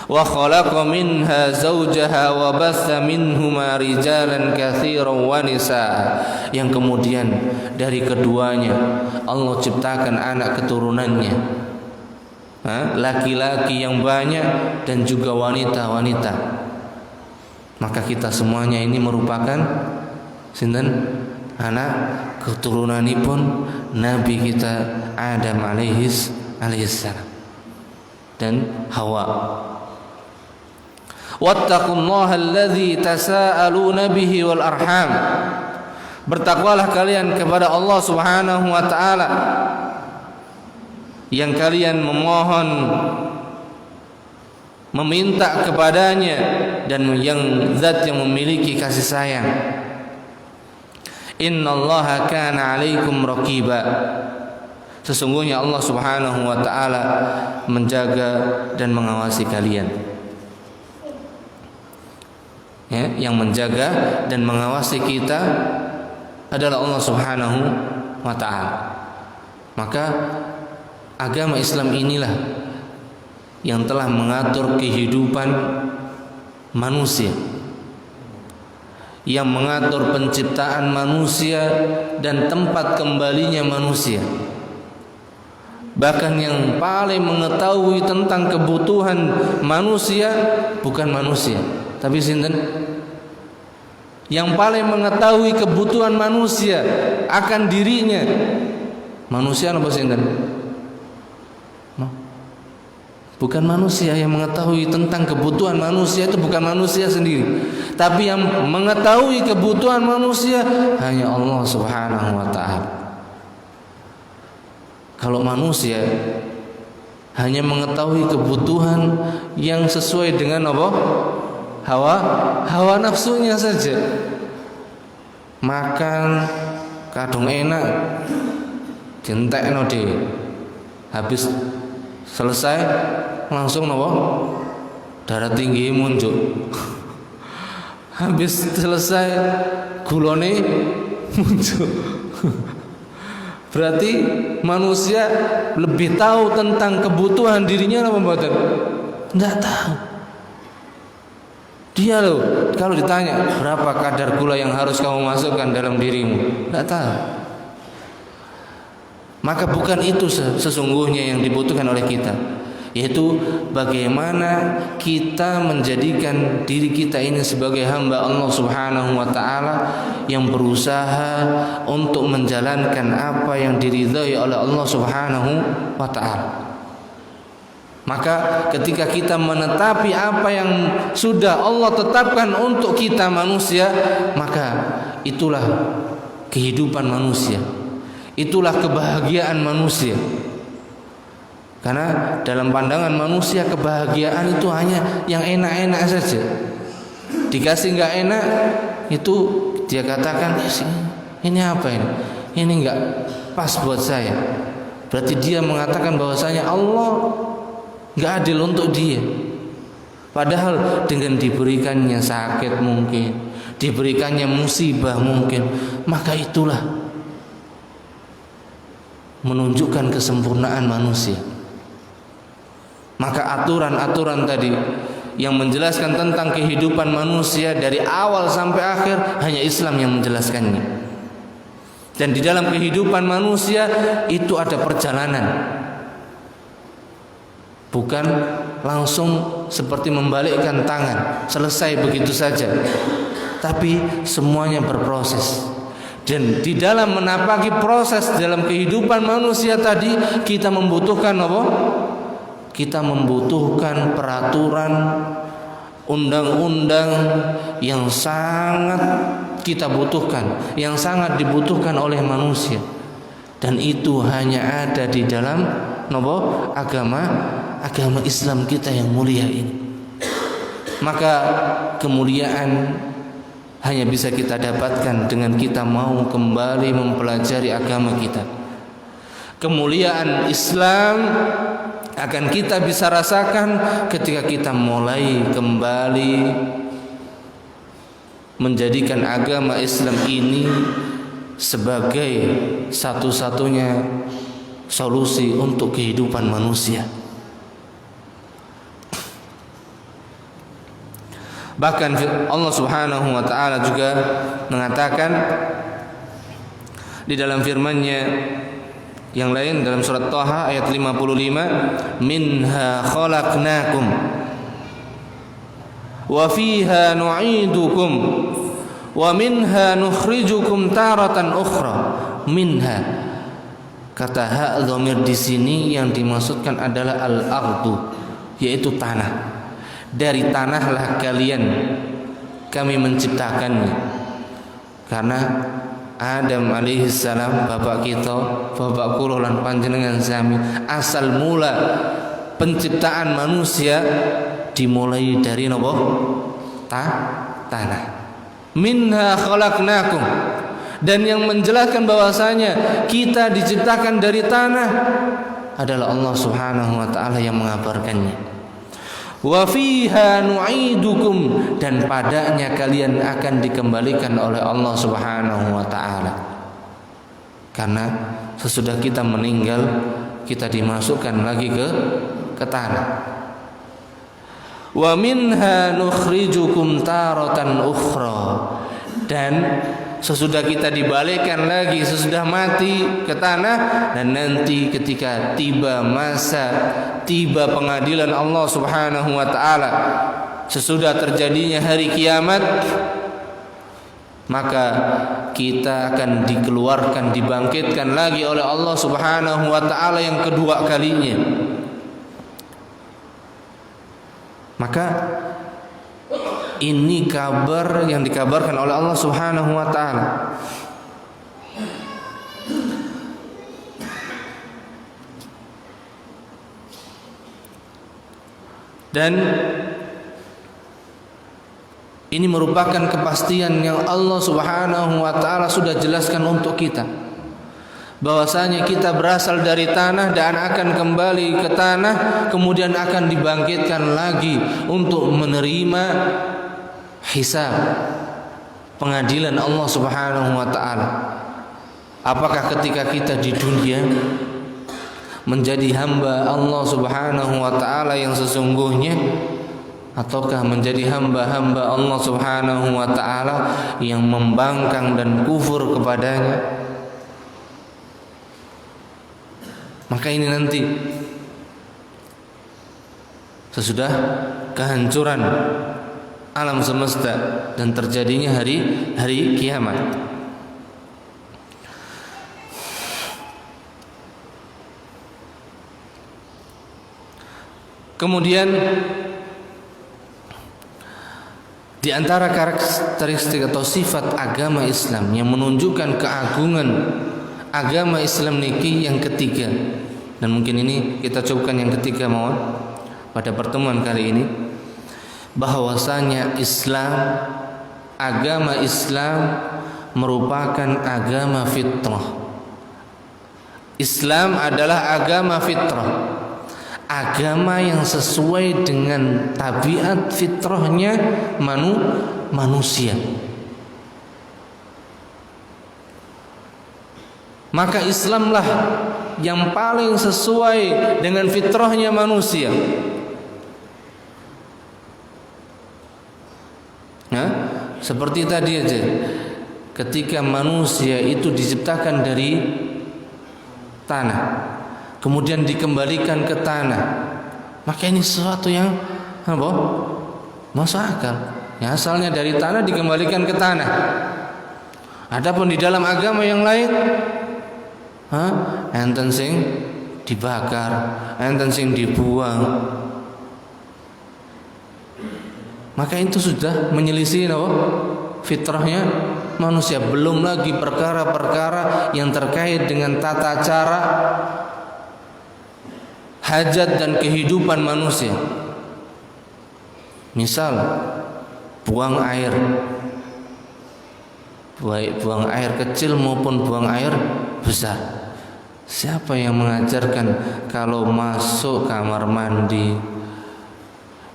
Wa khalaqa minha zawjaha wa batha minhuma rijalan katsiran wa nisaa, yang kemudian dari keduanya Allah ciptakan anak keturunannya, laki-laki yang banyak dan juga wanita-wanita. Maka kita semuanya ini merupakan sinten? Anak keturunanipun Nabi kita Adam alaihi salam dan Hawa. Wattaqullaha alladzi tasaaluna bihi wal arham. Bertakwalah kalian kepada Allah Subhanahu wa taala yang kalian memohon, meminta kepadanya, dan yang zat yang memiliki kasih sayang. Innallaha kana 'alaikum raqiba. Sesungguhnya Allah Subhanahu wa taala menjaga dan mengawasi kalian. Ya, yang menjaga dan mengawasi kita adalah Allah Subhanahu wa taala. Maka agama Islam inilah yang telah mengatur kehidupan manusia, yang mengatur penciptaan manusia dan tempat kembalinya manusia. Bahkan yang paling mengetahui tentang kebutuhan manusia bukan manusia, tapi sinten? yang paling mengetahui kebutuhan manusia akan dirinya. Manusia apa sinten? Bukan manusia yang mengetahui tentang kebutuhan manusia, itu bukan manusia sendiri. Tapi yang mengetahui kebutuhan manusia hanya Allah Subhanahu wa taala. Kalau manusia hanya mengetahui kebutuhan yang sesuai dengan apa? Hawa nafsunya saja. Makan kadung enak dientekno dhewe. Habis selesai langsung napa? Darah tinggi muncul. Habis selesai gulone muncul. Berarti manusia lebih tahu tentang kebutuhan dirinya apa mboten? Enggak tahu. Dia loh kalau ditanya berapa kadar gula yang harus kamu masukkan dalam dirimu, enggak tahu. Maka bukan itu sesungguhnya yang dibutuhkan oleh kita, yaitu bagaimana kita menjadikan diri kita ini sebagai hamba Allah Subhanahu wa taala yang berusaha untuk menjalankan apa yang diridhai oleh Allah Subhanahu wa taala. Maka ketika kita menetapi apa yang sudah Allah tetapkan untuk kita manusia, maka itulah kehidupan manusia. Itulah kebahagiaan manusia. Karena dalam pandangan manusia kebahagiaan itu hanya yang enak-enak saja. Dikasih enggak enak itu dia katakan ini apa ini? Ini enggak pas buat saya. Berarti dia mengatakan bahwasanya Allah enggak adil untuk dia. Padahal dengan diberikannya sakit mungkin, diberikannya musibah mungkin, maka itulah menunjukkan kesempurnaan manusia. Maka aturan-aturan tadi yang menjelaskan tentang kehidupan manusia dari awal sampai akhir hanya Islam yang menjelaskannya. Dan di dalam kehidupan manusia itu ada perjalanan. Bukan langsung seperti membalikkan tangan, selesai begitu saja. Tapi semuanya berproses. Dan di dalam menapaki proses dalam kehidupan manusia tadi kita membutuhkan apa? Kita membutuhkan peraturan, undang-undang yang sangat kita butuhkan, yang sangat dibutuhkan oleh manusia. Dan itu hanya ada di dalam agama Islam kita yang mulia ini. Maka kemuliaan hanya bisa kita dapatkan dengan kita mau kembali mempelajari agama kita. Kemuliaan Islam akan kita bisa rasakan ketika kita mulai kembali menjadikan agama Islam ini sebagai satu-satunya solusi untuk kehidupan manusia. Bahkan Allah Subhanahu wa taala juga mengatakan di dalam firman-Nya yang lain dalam surat Thaha ayat 55, minha khalaqnakum wa fiha nu'idukum wa minha nukhrijukum taratan ukhra. Minha, kata hak dhamir di sini yang dimaksudkan adalah al-ardu, yaitu tanah. Dari tanahlah kalian kami menciptakannya. Karena Adam alaihissalam bapak kita, bapak kula lan panjenengan sami, asal mula penciptaan manusia dimulai dari napa? Tanah. Minha khalaqnakum. Dan yang menjelaskan bahwasanya kita diciptakan dari tanah adalah Allah Subhanahu wa taala yang mengabarkannya. Wa fiha nu'idukum, dan padanya kalian akan dikembalikan oleh Allah Subhanahu wa taala. Karena sesudah kita meninggal kita dimasukkan lagi ke tanah. Wa minha nukhrijukum taratan ukhra, dan sesudah kita dibalikkan lagi, sesudah mati ke tanah, dan nanti ketika tiba pengadilan Allah Subhanahu wa taala, sesudah terjadinya hari kiamat, maka kita akan dikeluarkan, dibangkitkan lagi oleh Allah Subhanahu wa taala yang kedua kalinya. Maka ini kabar yang dikabarkan oleh Allah Subhanahu wa taala. Dan ini merupakan kepastian yang Allah Subhanahu wa taala sudah jelaskan untuk kita, bahwasanya kita berasal dari tanah dan akan kembali ke tanah, kemudian akan dibangkitkan lagi untuk menerima hisab, pengadilan Allah Subhanahu wa taala. Apakah ketika kita di dunia menjadi hamba Allah Subhanahu wa taala yang sesungguhnya, ataukah menjadi hamba-hamba Allah Subhanahu wa taala yang membangkang dan kufur kepadanya? Maka ini nanti sesudah kehancuran alam semesta dan terjadinya hari kiamat. Kemudian di antara karakteristik atau sifat agama Islam yang menunjukkan keagungan agama Islam niki yang ketiga, dan mungkin ini kita cobakan yang ketiga mohon pada pertemuan kali ini, bahwasanya agama Islam merupakan agama fitrah. Islam adalah agama fitrah, agama yang sesuai dengan tabiat fitrahnya manusia. Maka Islamlah yang paling sesuai dengan fitrahnya manusia. Nah, seperti tadi aja, ketika manusia itu diciptakan dari tanah, kemudian dikembalikan ke tanah, maka ini sesuatu yang masuk akal. Ya, asalnya dari tanah dikembalikan ke tanah. Adapun di dalam agama yang lain, enten sing dibakar, enten sing dibuang, maka itu sudah menyelisih fitrahnya manusia. Belum lagi perkara-perkara yang terkait dengan tata cara hajat dan kehidupan manusia. Misal buang air, baik buang air kecil maupun buang air besar. Siapa yang mengajarkan kalau masuk kamar mandi,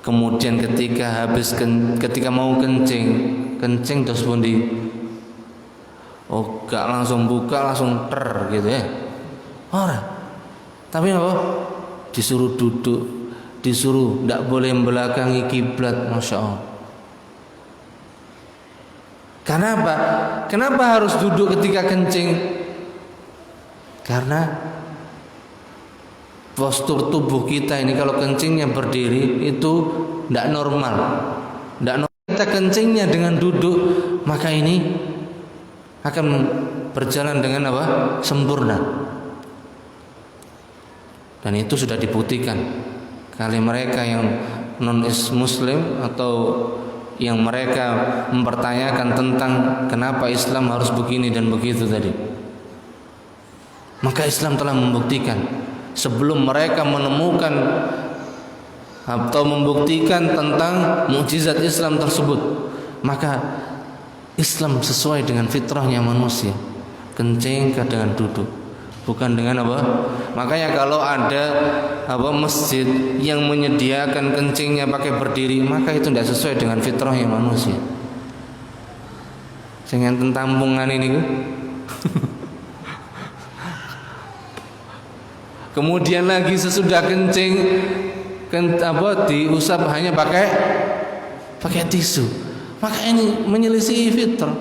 kemudian ketika mau kencing terus pundi? Oh, gak langsung buka, langsung gitu ya. Ora. Tapi apa? Disuruh duduk, disuruh tidak boleh membelakangi kiblat, masya Allah. Kenapa? Kenapa harus duduk ketika kencing? Karena postur tubuh kita ini kalau kencingnya berdiri itu tidak normal. Kita kencingnya dengan duduk, maka ini akan berjalan dengan sempurna. Dan itu sudah dibuktikan. Kali mereka yang non-muslim atau yang mereka mempertanyakan tentang kenapa Islam harus begini dan begitu tadi, maka Islam telah membuktikan sebelum mereka menemukan atau membuktikan tentang mukjizat Islam tersebut, maka Islam sesuai dengan fitrahnya manusia, kencing dengan duduk, bukan dengan makanya kalau ada masjid yang menyediakan kencingnya pakai berdiri, maka itu tidak sesuai dengan fitrahnya manusia. Jangan tentang tampungan ini kemudian lagi sesudah kencing diusap hanya pakai tisu, maka ini menyelisih fitrah.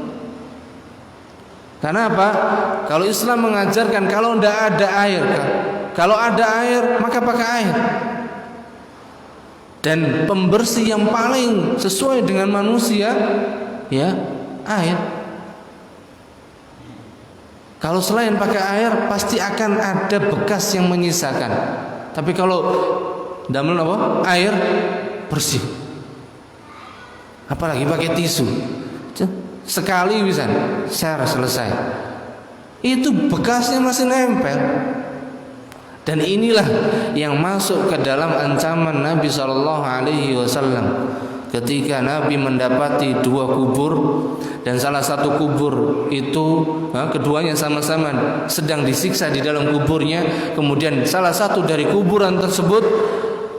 Karena apa? Kalau Islam mengajarkan kalau tidak ada air, kalau ada air maka pakai air. Dan pembersih yang paling sesuai dengan manusia ya air. Kalau selain pakai air pasti akan ada bekas yang menyisakan. Tapi kalau damel apa? Air bersih. Apalagi pakai tisu. Sekali bisa share selesai. Itu bekasnya masih nempel. Dan inilah yang masuk ke dalam ancaman Nabi SAW ketika Nabi mendapati dua kubur, dan salah satu kubur itu keduanya sama-sama sedang disiksa di dalam kuburnya. Kemudian salah satu dari kuburan tersebut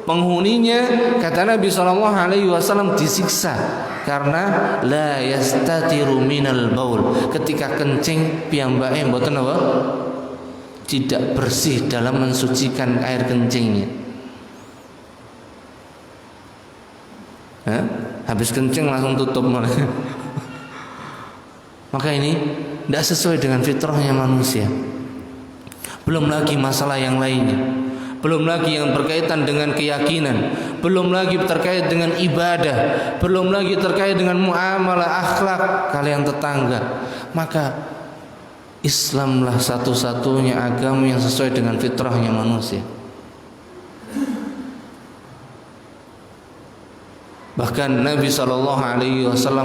penghuninya, kata Nabi SAW, disiksa karena la yastatiru minal baul, ketika kencing piyambake mboten apa? Tidak bersih dalam mensucikan air kencingnya. Habis kencing langsung tutup malah. Maka ini tidak sesuai dengan fitrahnya manusia. Belum lagi masalah yang lainnya, belum lagi yang berkaitan dengan keyakinan, belum lagi terkait dengan ibadah, belum lagi terkait dengan muamalah akhlak kalian tetangga. Maka Islamlah satu-satunya agama yang sesuai dengan fitrahnya manusia. Bahkan Nabi SAW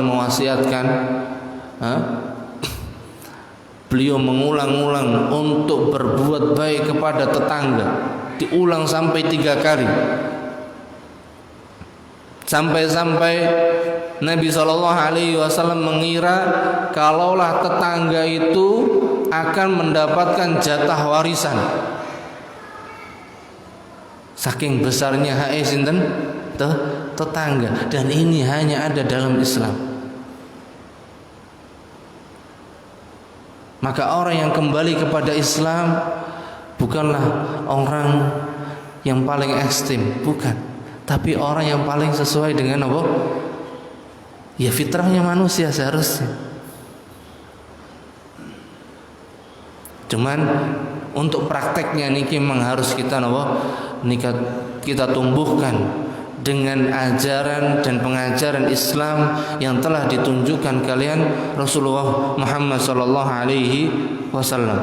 mewasiatkan, beliau mengulang-ulang untuk berbuat baik kepada tetangga, diulang sampai 3 kali. Sampai-sampai Nabi SAW mengira kalaulah tetangga itu akan mendapatkan jatah warisan. Saking besarnya hak sinten tetangga, dan ini hanya ada dalam Islam. Maka orang yang kembali kepada Islam bukanlah orang yang paling ekstrim, bukan, tapi orang yang paling sesuai dengan apa? Ya fitrahnya manusia seharusnya. Cuman untuk prakteknya niki memang harus kita kita tumbuhkan dengan ajaran dan pengajaran Islam yang telah ditunjukkan kalian Rasulullah Muhammad sallallahu alaihi wasallam.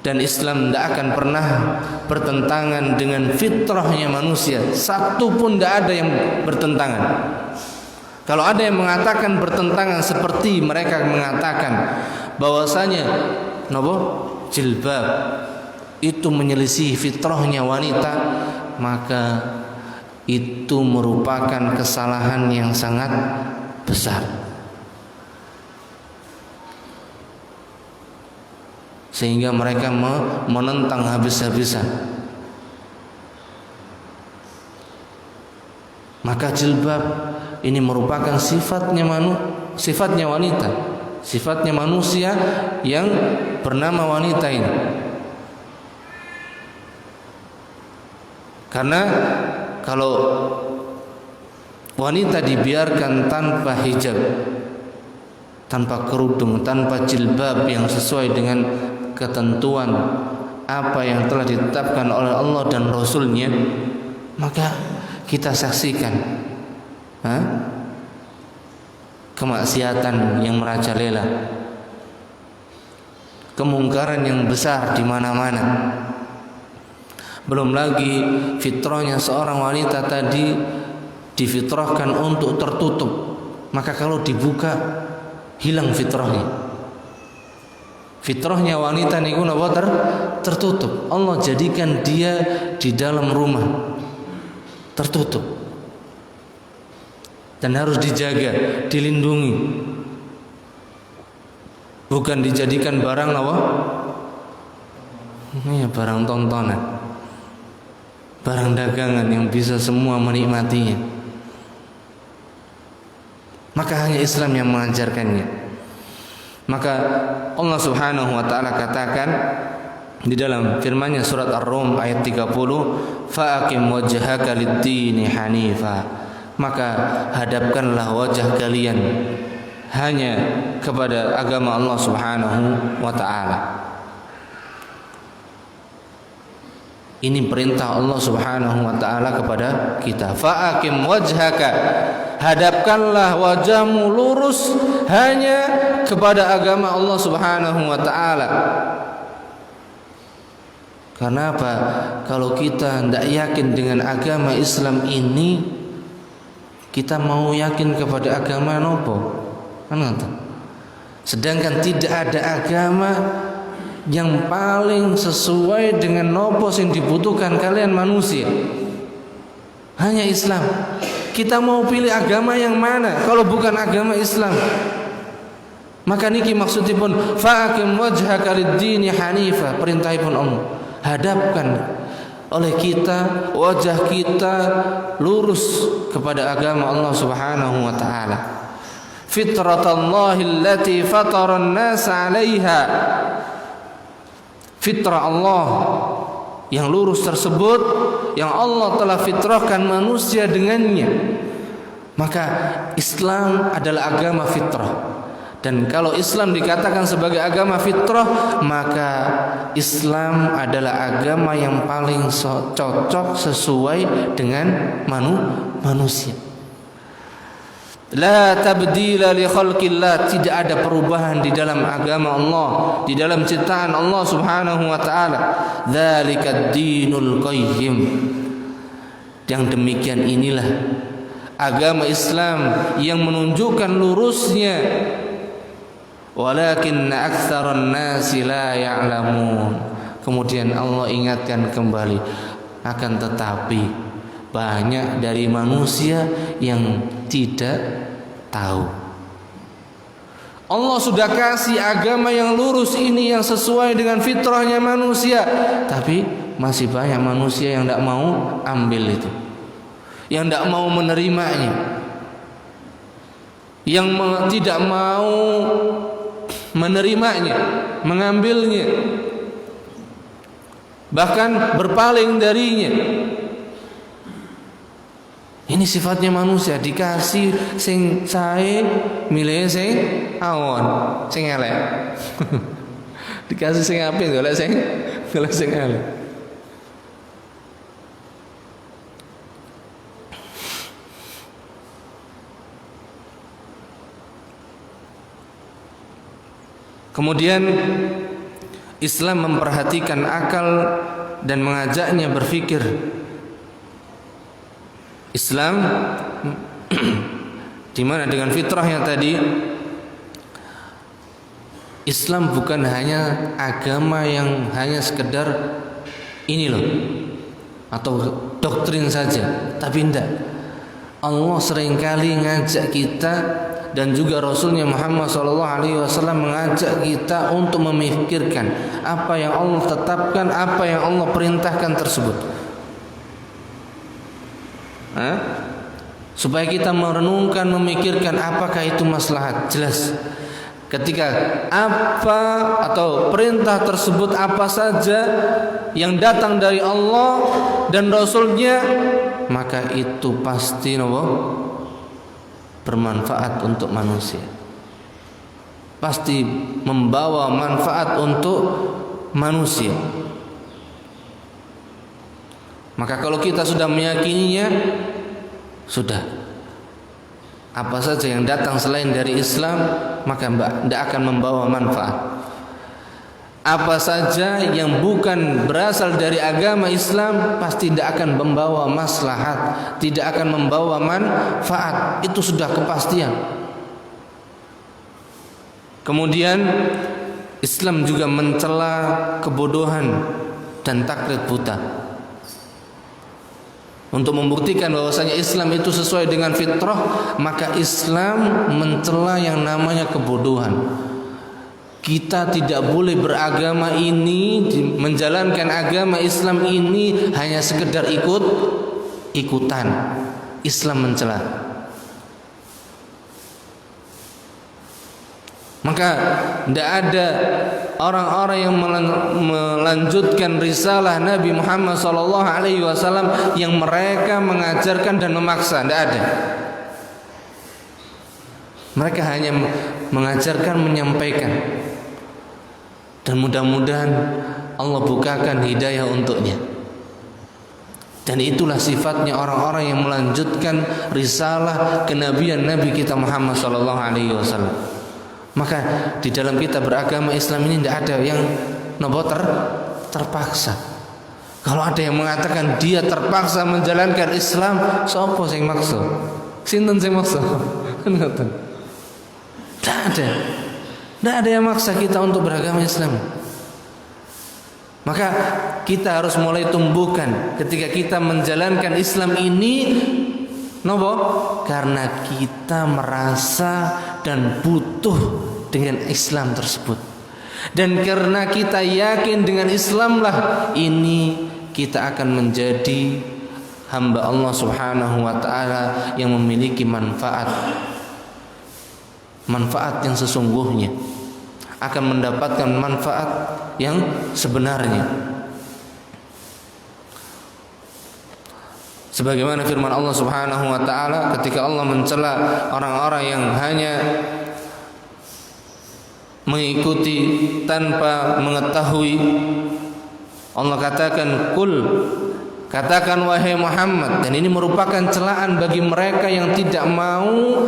Dan Islam tidak akan pernah bertentangan dengan fitrahnya manusia. Satu pun tidak ada yang bertentangan. Kalau ada yang mengatakan bertentangan, seperti mereka mengatakan bahwasanya jilbab itu menyelisih fitrahnya wanita, maka itu merupakan kesalahan yang sangat besar. Sehingga mereka menentang habis-habisan. Maka jilbab ini merupakan sifatnya wanita, sifatnya manusia yang bernama wanita ini. Karena kalau wanita dibiarkan tanpa hijab, tanpa kerudung, tanpa jilbab yang sesuai dengan ketentuan apa yang telah ditetapkan oleh Allah dan Rasulnya, maka kita saksikan kemaksiatan yang merajalela, kemungkaran yang besar di mana-mana. Belum lagi fitrahnya seorang wanita tadi difitrahkan untuk tertutup, maka kalau dibuka hilang fitrahnya. Fitrahnya wanita niku napa tertutup. Allah jadikan dia di dalam rumah tertutup dan harus dijaga, dilindungi. Bukan dijadikan barang apa? Ini barang tontonan, barang dagangan yang bisa semua menikmatinya. Maka hanya Islam yang mengajarkannya. Maka Allah Subhanahu wa taala katakan di dalam firman-Nya surat Ar-Rum ayat 30, fa'aqim wajhaka lid-dini hanifa, maka hadapkanlah wajah kalian hanya kepada agama Allah Subhanahu wa taala. Ini perintah Allah Subhanahu wa taala kepada kita. Fa'aqim wajhaka hadapkanlah wajahmu lurus hanya kepada agama Allah Subhanahu wa taala. Karena apa? Kalau kita tidak yakin dengan agama Islam ini, kita mau yakin kepada agama nopo? Kan ngoten. Sedangkan tidak ada agama yang paling sesuai dengan nopo yang dibutuhkan kalian manusia. Hanya Islam. Kita mau pilih agama yang mana kalau bukan agama Islam? Maka niki maksudipun fa'akim wajhaka lid-dini hanifa, perintahipun Allah. Hadapkan oleh kita wajah kita lurus kepada agama Allah Subhanahu wa taala. Fitratallahi allati fatara an-nas 'alaiha. Fitrah Allah yang lurus tersebut yang Allah telah fitrahkan manusia dengannya. Maka Islam adalah agama fitrah. Dan kalau Islam dikatakan sebagai agama fitrah, maka Islam adalah agama yang paling cocok sesuai dengan manusia. La tabdila li khalqillah, tidak ada perubahan di dalam agama Allah, di dalam ciptaan Allah Subhanahu wa taala. Dzalikad dinul qayyim. Yang demikian inilah agama Islam yang menunjukkan lurusnya. Walakinna aktsaran nasi la ya'lamun. Kemudian Allah ingatkan kembali, akan tetapi banyak dari manusia yang tidak tahu. Allah sudah kasih agama yang lurus ini yang sesuai dengan fitrahnya manusia, tapi masih banyak manusia yang tidak mau ambil itu, yang tidak mau menerimanya, yang tidak mau menerimanya, mengambilnya, bahkan berpaling darinya. Ini sifatnya manusia, dikasih sing sae, milih sing awon, sing elek. Dikasih sing apik, golek sing elek. Kemudian Islam memperhatikan akal dan mengajaknya berfikir. Islam di mana dengan fitrahnya tadi, Islam bukan hanya agama yang hanya sekedar ini loh atau doktrin saja, tapi tidak. Allah seringkali ngajak kita dan juga Rasulnya Muhammad SAW mengajak kita untuk memikirkan apa yang Allah tetapkan, apa yang Allah perintahkan tersebut. Supaya kita merenungkan, memikirkan apakah itu maslahat. Jelas ketika apa atau perintah tersebut apa saja yang datang dari Allah dan Rasulnya, maka itu pasti bermanfaat untuk manusia, pasti membawa manfaat untuk manusia. Maka kalau kita sudah meyakininya, sudah apa saja yang datang selain dari Islam maka tidak akan membawa manfaat. Apa saja yang bukan berasal dari agama Islam pasti tidak akan membawa maslahat, tidak akan membawa manfaat. Itu sudah kepastian. Kemudian Islam juga mencela kebodohan dan taklid buta. Untuk membuktikan bahwasanya Islam itu sesuai dengan fitrah, maka Islam mencela yang namanya kebodohan. Kita tidak boleh beragama ini, menjalankan agama Islam ini hanya sekedar ikutan. Islam mencela. Maka tidak ada orang-orang yang melanjutkan risalah Nabi Muhammad SAW yang mereka mengajarkan dan memaksa. Tidak ada. Mereka hanya mengajarkan, menyampaikan. Dan mudah-mudahan Allah bukakan hidayah untuknya. Dan itulah sifatnya orang-orang yang melanjutkan risalah kenabian Nabi kita Muhammad sallallahu alaihi wasallam. Maka di dalam kita beragama Islam ini tidak ada yang terpaksa. Kalau ada yang mengatakan dia terpaksa menjalankan Islam, sapa sing maksa? Sinten sing maksa? Tidak ada. Tidak ada yang maksa kita untuk beragama Islam. Maka kita harus mulai tumbuhkan ketika kita menjalankan Islam ini, karena kita merasa dan butuh dengan Islam tersebut. Dan karena kita yakin dengan Islamlah ini kita akan menjadi hamba Allah Subhanahu wa taala yang memiliki manfaat yang sesungguhnya, akan mendapatkan manfaat yang sebenarnya. Sebagaimana firman Allah Subhanahu wa taala ketika Allah mencela orang-orang yang hanya mengikuti tanpa mengetahui, Allah katakan katakan wahai Muhammad, dan ini merupakan celaan bagi mereka yang tidak mau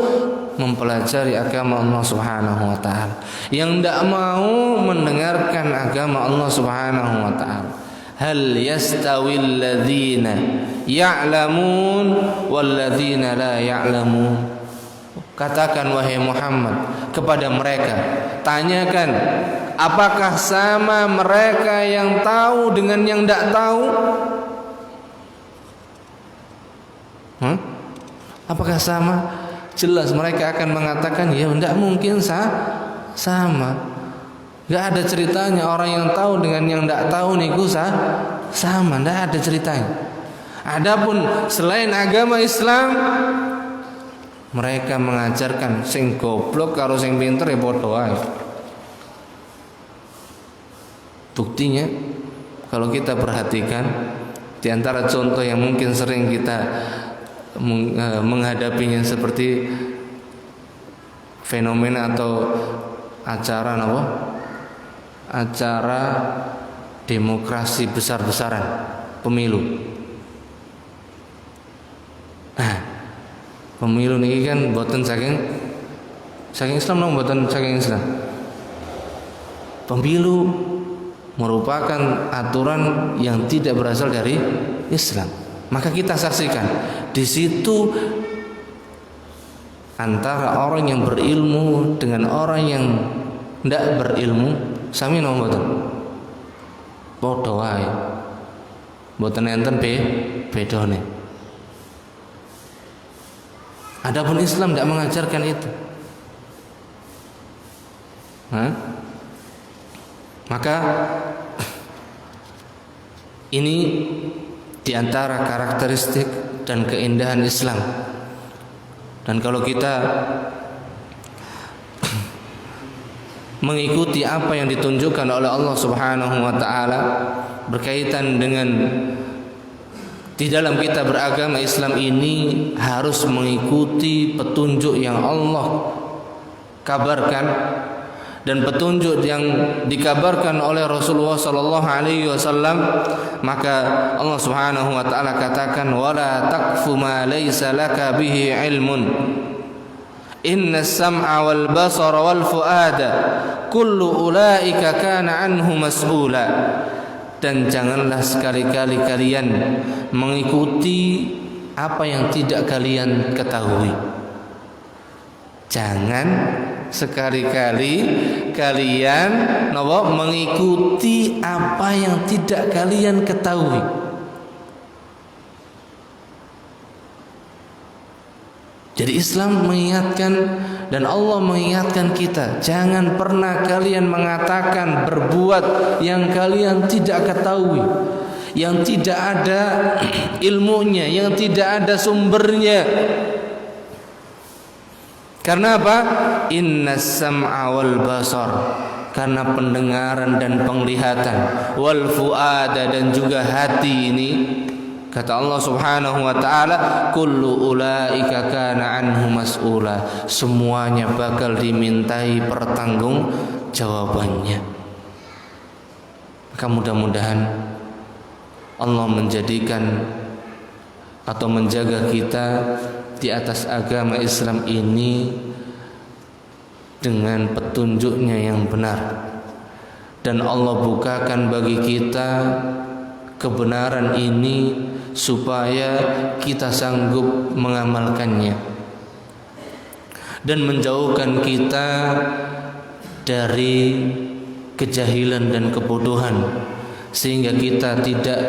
mempelajari agama Allah Subhanahu wa taala, yang tidak mau mendengarkan agama Allah Subhanahu wa taala. Hal yastawil ladzina ya'lamun wal ladzina la ya'lamun. Katakan wahai Muhammad kepada mereka, tanyakan, apakah sama mereka yang tahu dengan yang tidak tahu? Apakah sama? Jelas mereka akan mengatakan, ya tidak mungkin sama. Tidak ada ceritanya orang yang tahu dengan yang tidak tahu niku sama, tidak ada ceritanya. Adapun selain agama Islam, mereka mengajarkan sing goblok karo sing pinter ya padha wae. Buktinya kalau kita perhatikan, di antara contoh yang mungkin sering kita menghadapinya seperti fenomena atau acara demokrasi besar-besaran, pemilu. Pemilu ini kan boten saking Islam, boten saking Islam. Pemilu merupakan aturan yang tidak berasal dari Islam. Maka kita saksikan di situ antara orang yang berilmu dengan orang yang tidak berilmu sami napa mboten? Padha wae. Mboten enten bedane. Adapun Islam tidak mengajarkan itu. Maka ini diantara karakteristik dan keindahan Islam. Dan kalau kita mengikuti apa yang ditunjukkan oleh Allah Subhanahu wa taala berkaitan dengan di dalam kita beragama Islam ini, harus mengikuti petunjuk yang Allah kabarkan dan petunjuk yang dikabarkan oleh Rasulullah sallallahu alaihi wasallam. Maka Allah Subhanahu wa taala katakan, wala taqfu ma laysa laka bihi ilmun innas sam'a wal basara wal fuada kullu ulaika kana anhu mas'ula. Dan janganlah sekali-kali kalian mengikuti apa yang tidak kalian ketahui. Jangan sekali-kali kalian mengikuti apa yang tidak kalian ketahui. Jadi Islam mengingatkan dan Allah mengingatkan kita, jangan pernah kalian mengatakan, berbuat yang kalian tidak ketahui, yang tidak ada ilmunya, yang tidak ada sumbernya. Karena apa? Innas sam'a wal basar, karena pendengaran dan penglihatan, wal fuada, dan juga hati ini. Kata Allah Subhanahu wa taala, kullu ulaika kana anhu mas'ula. Semuanya bakal dimintai pertanggungjawabannya. Maka mudah-mudahan Allah menjadikan atau menjaga kita di atas agama Islam ini dengan petunjuknya yang benar. Dan Allah bukakan bagi kita kebenaran ini supaya kita sanggup mengamalkannya dan menjauhkan kita dari kejahilan dan kebodohan, sehingga kita tidak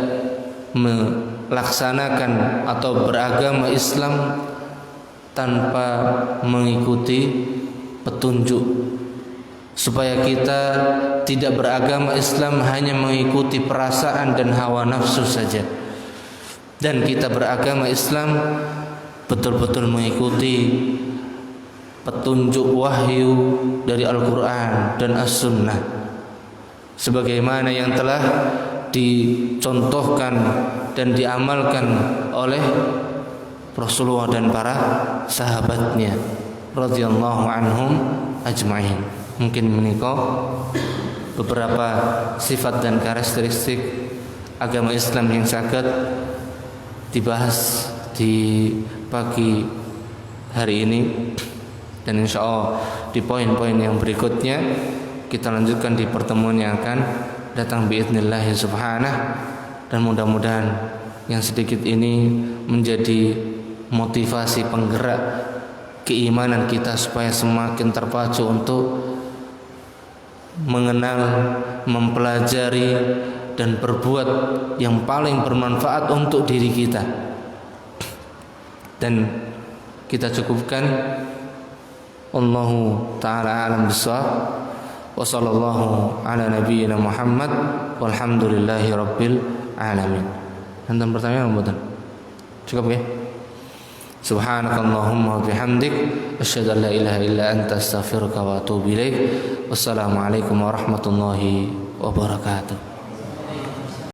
melaksanakan atau beragama Islam tanpa mengikuti petunjuk, supaya kita tidak beragama Islam hanya mengikuti perasaan dan hawa nafsu saja, dan kita beragama Islam betul-betul mengikuti petunjuk wahyu dari Al-Quran dan As-Sunnah, sebagaimana yang telah dicontohkan dan diamalkan oleh Rasulullah dan para sahabatnya radhiyallahu anhum ajma'in. Mungkin menika beberapa sifat dan karakteristik agama Islam yang sangat dibahas di pagi hari ini, dan insya Allah di poin-poin yang berikutnya kita lanjutkan di pertemuan yang akan datang biidznillah subhanahu. Dan mudah-mudahan yang sedikit ini menjadi motivasi penggerak keimanan kita supaya semakin terpacu untuk mengenal, mempelajari dan berbuat yang paling bermanfaat untuk diri kita. Dan kita cukupkan. Allahu ta'ala alam bisawab. Wa sallallahu ala nabiyyina Muhammad walhamdulillahi rabbil alamin. Antum pertanyaan mboten? Cukup ya? Subhanakallahumma wa bihamdik asyhadu an la ilaha illa anta astaghfiruka wa atubu ilaik. Wassalamualaikum warahmatullahi wabarakatuh.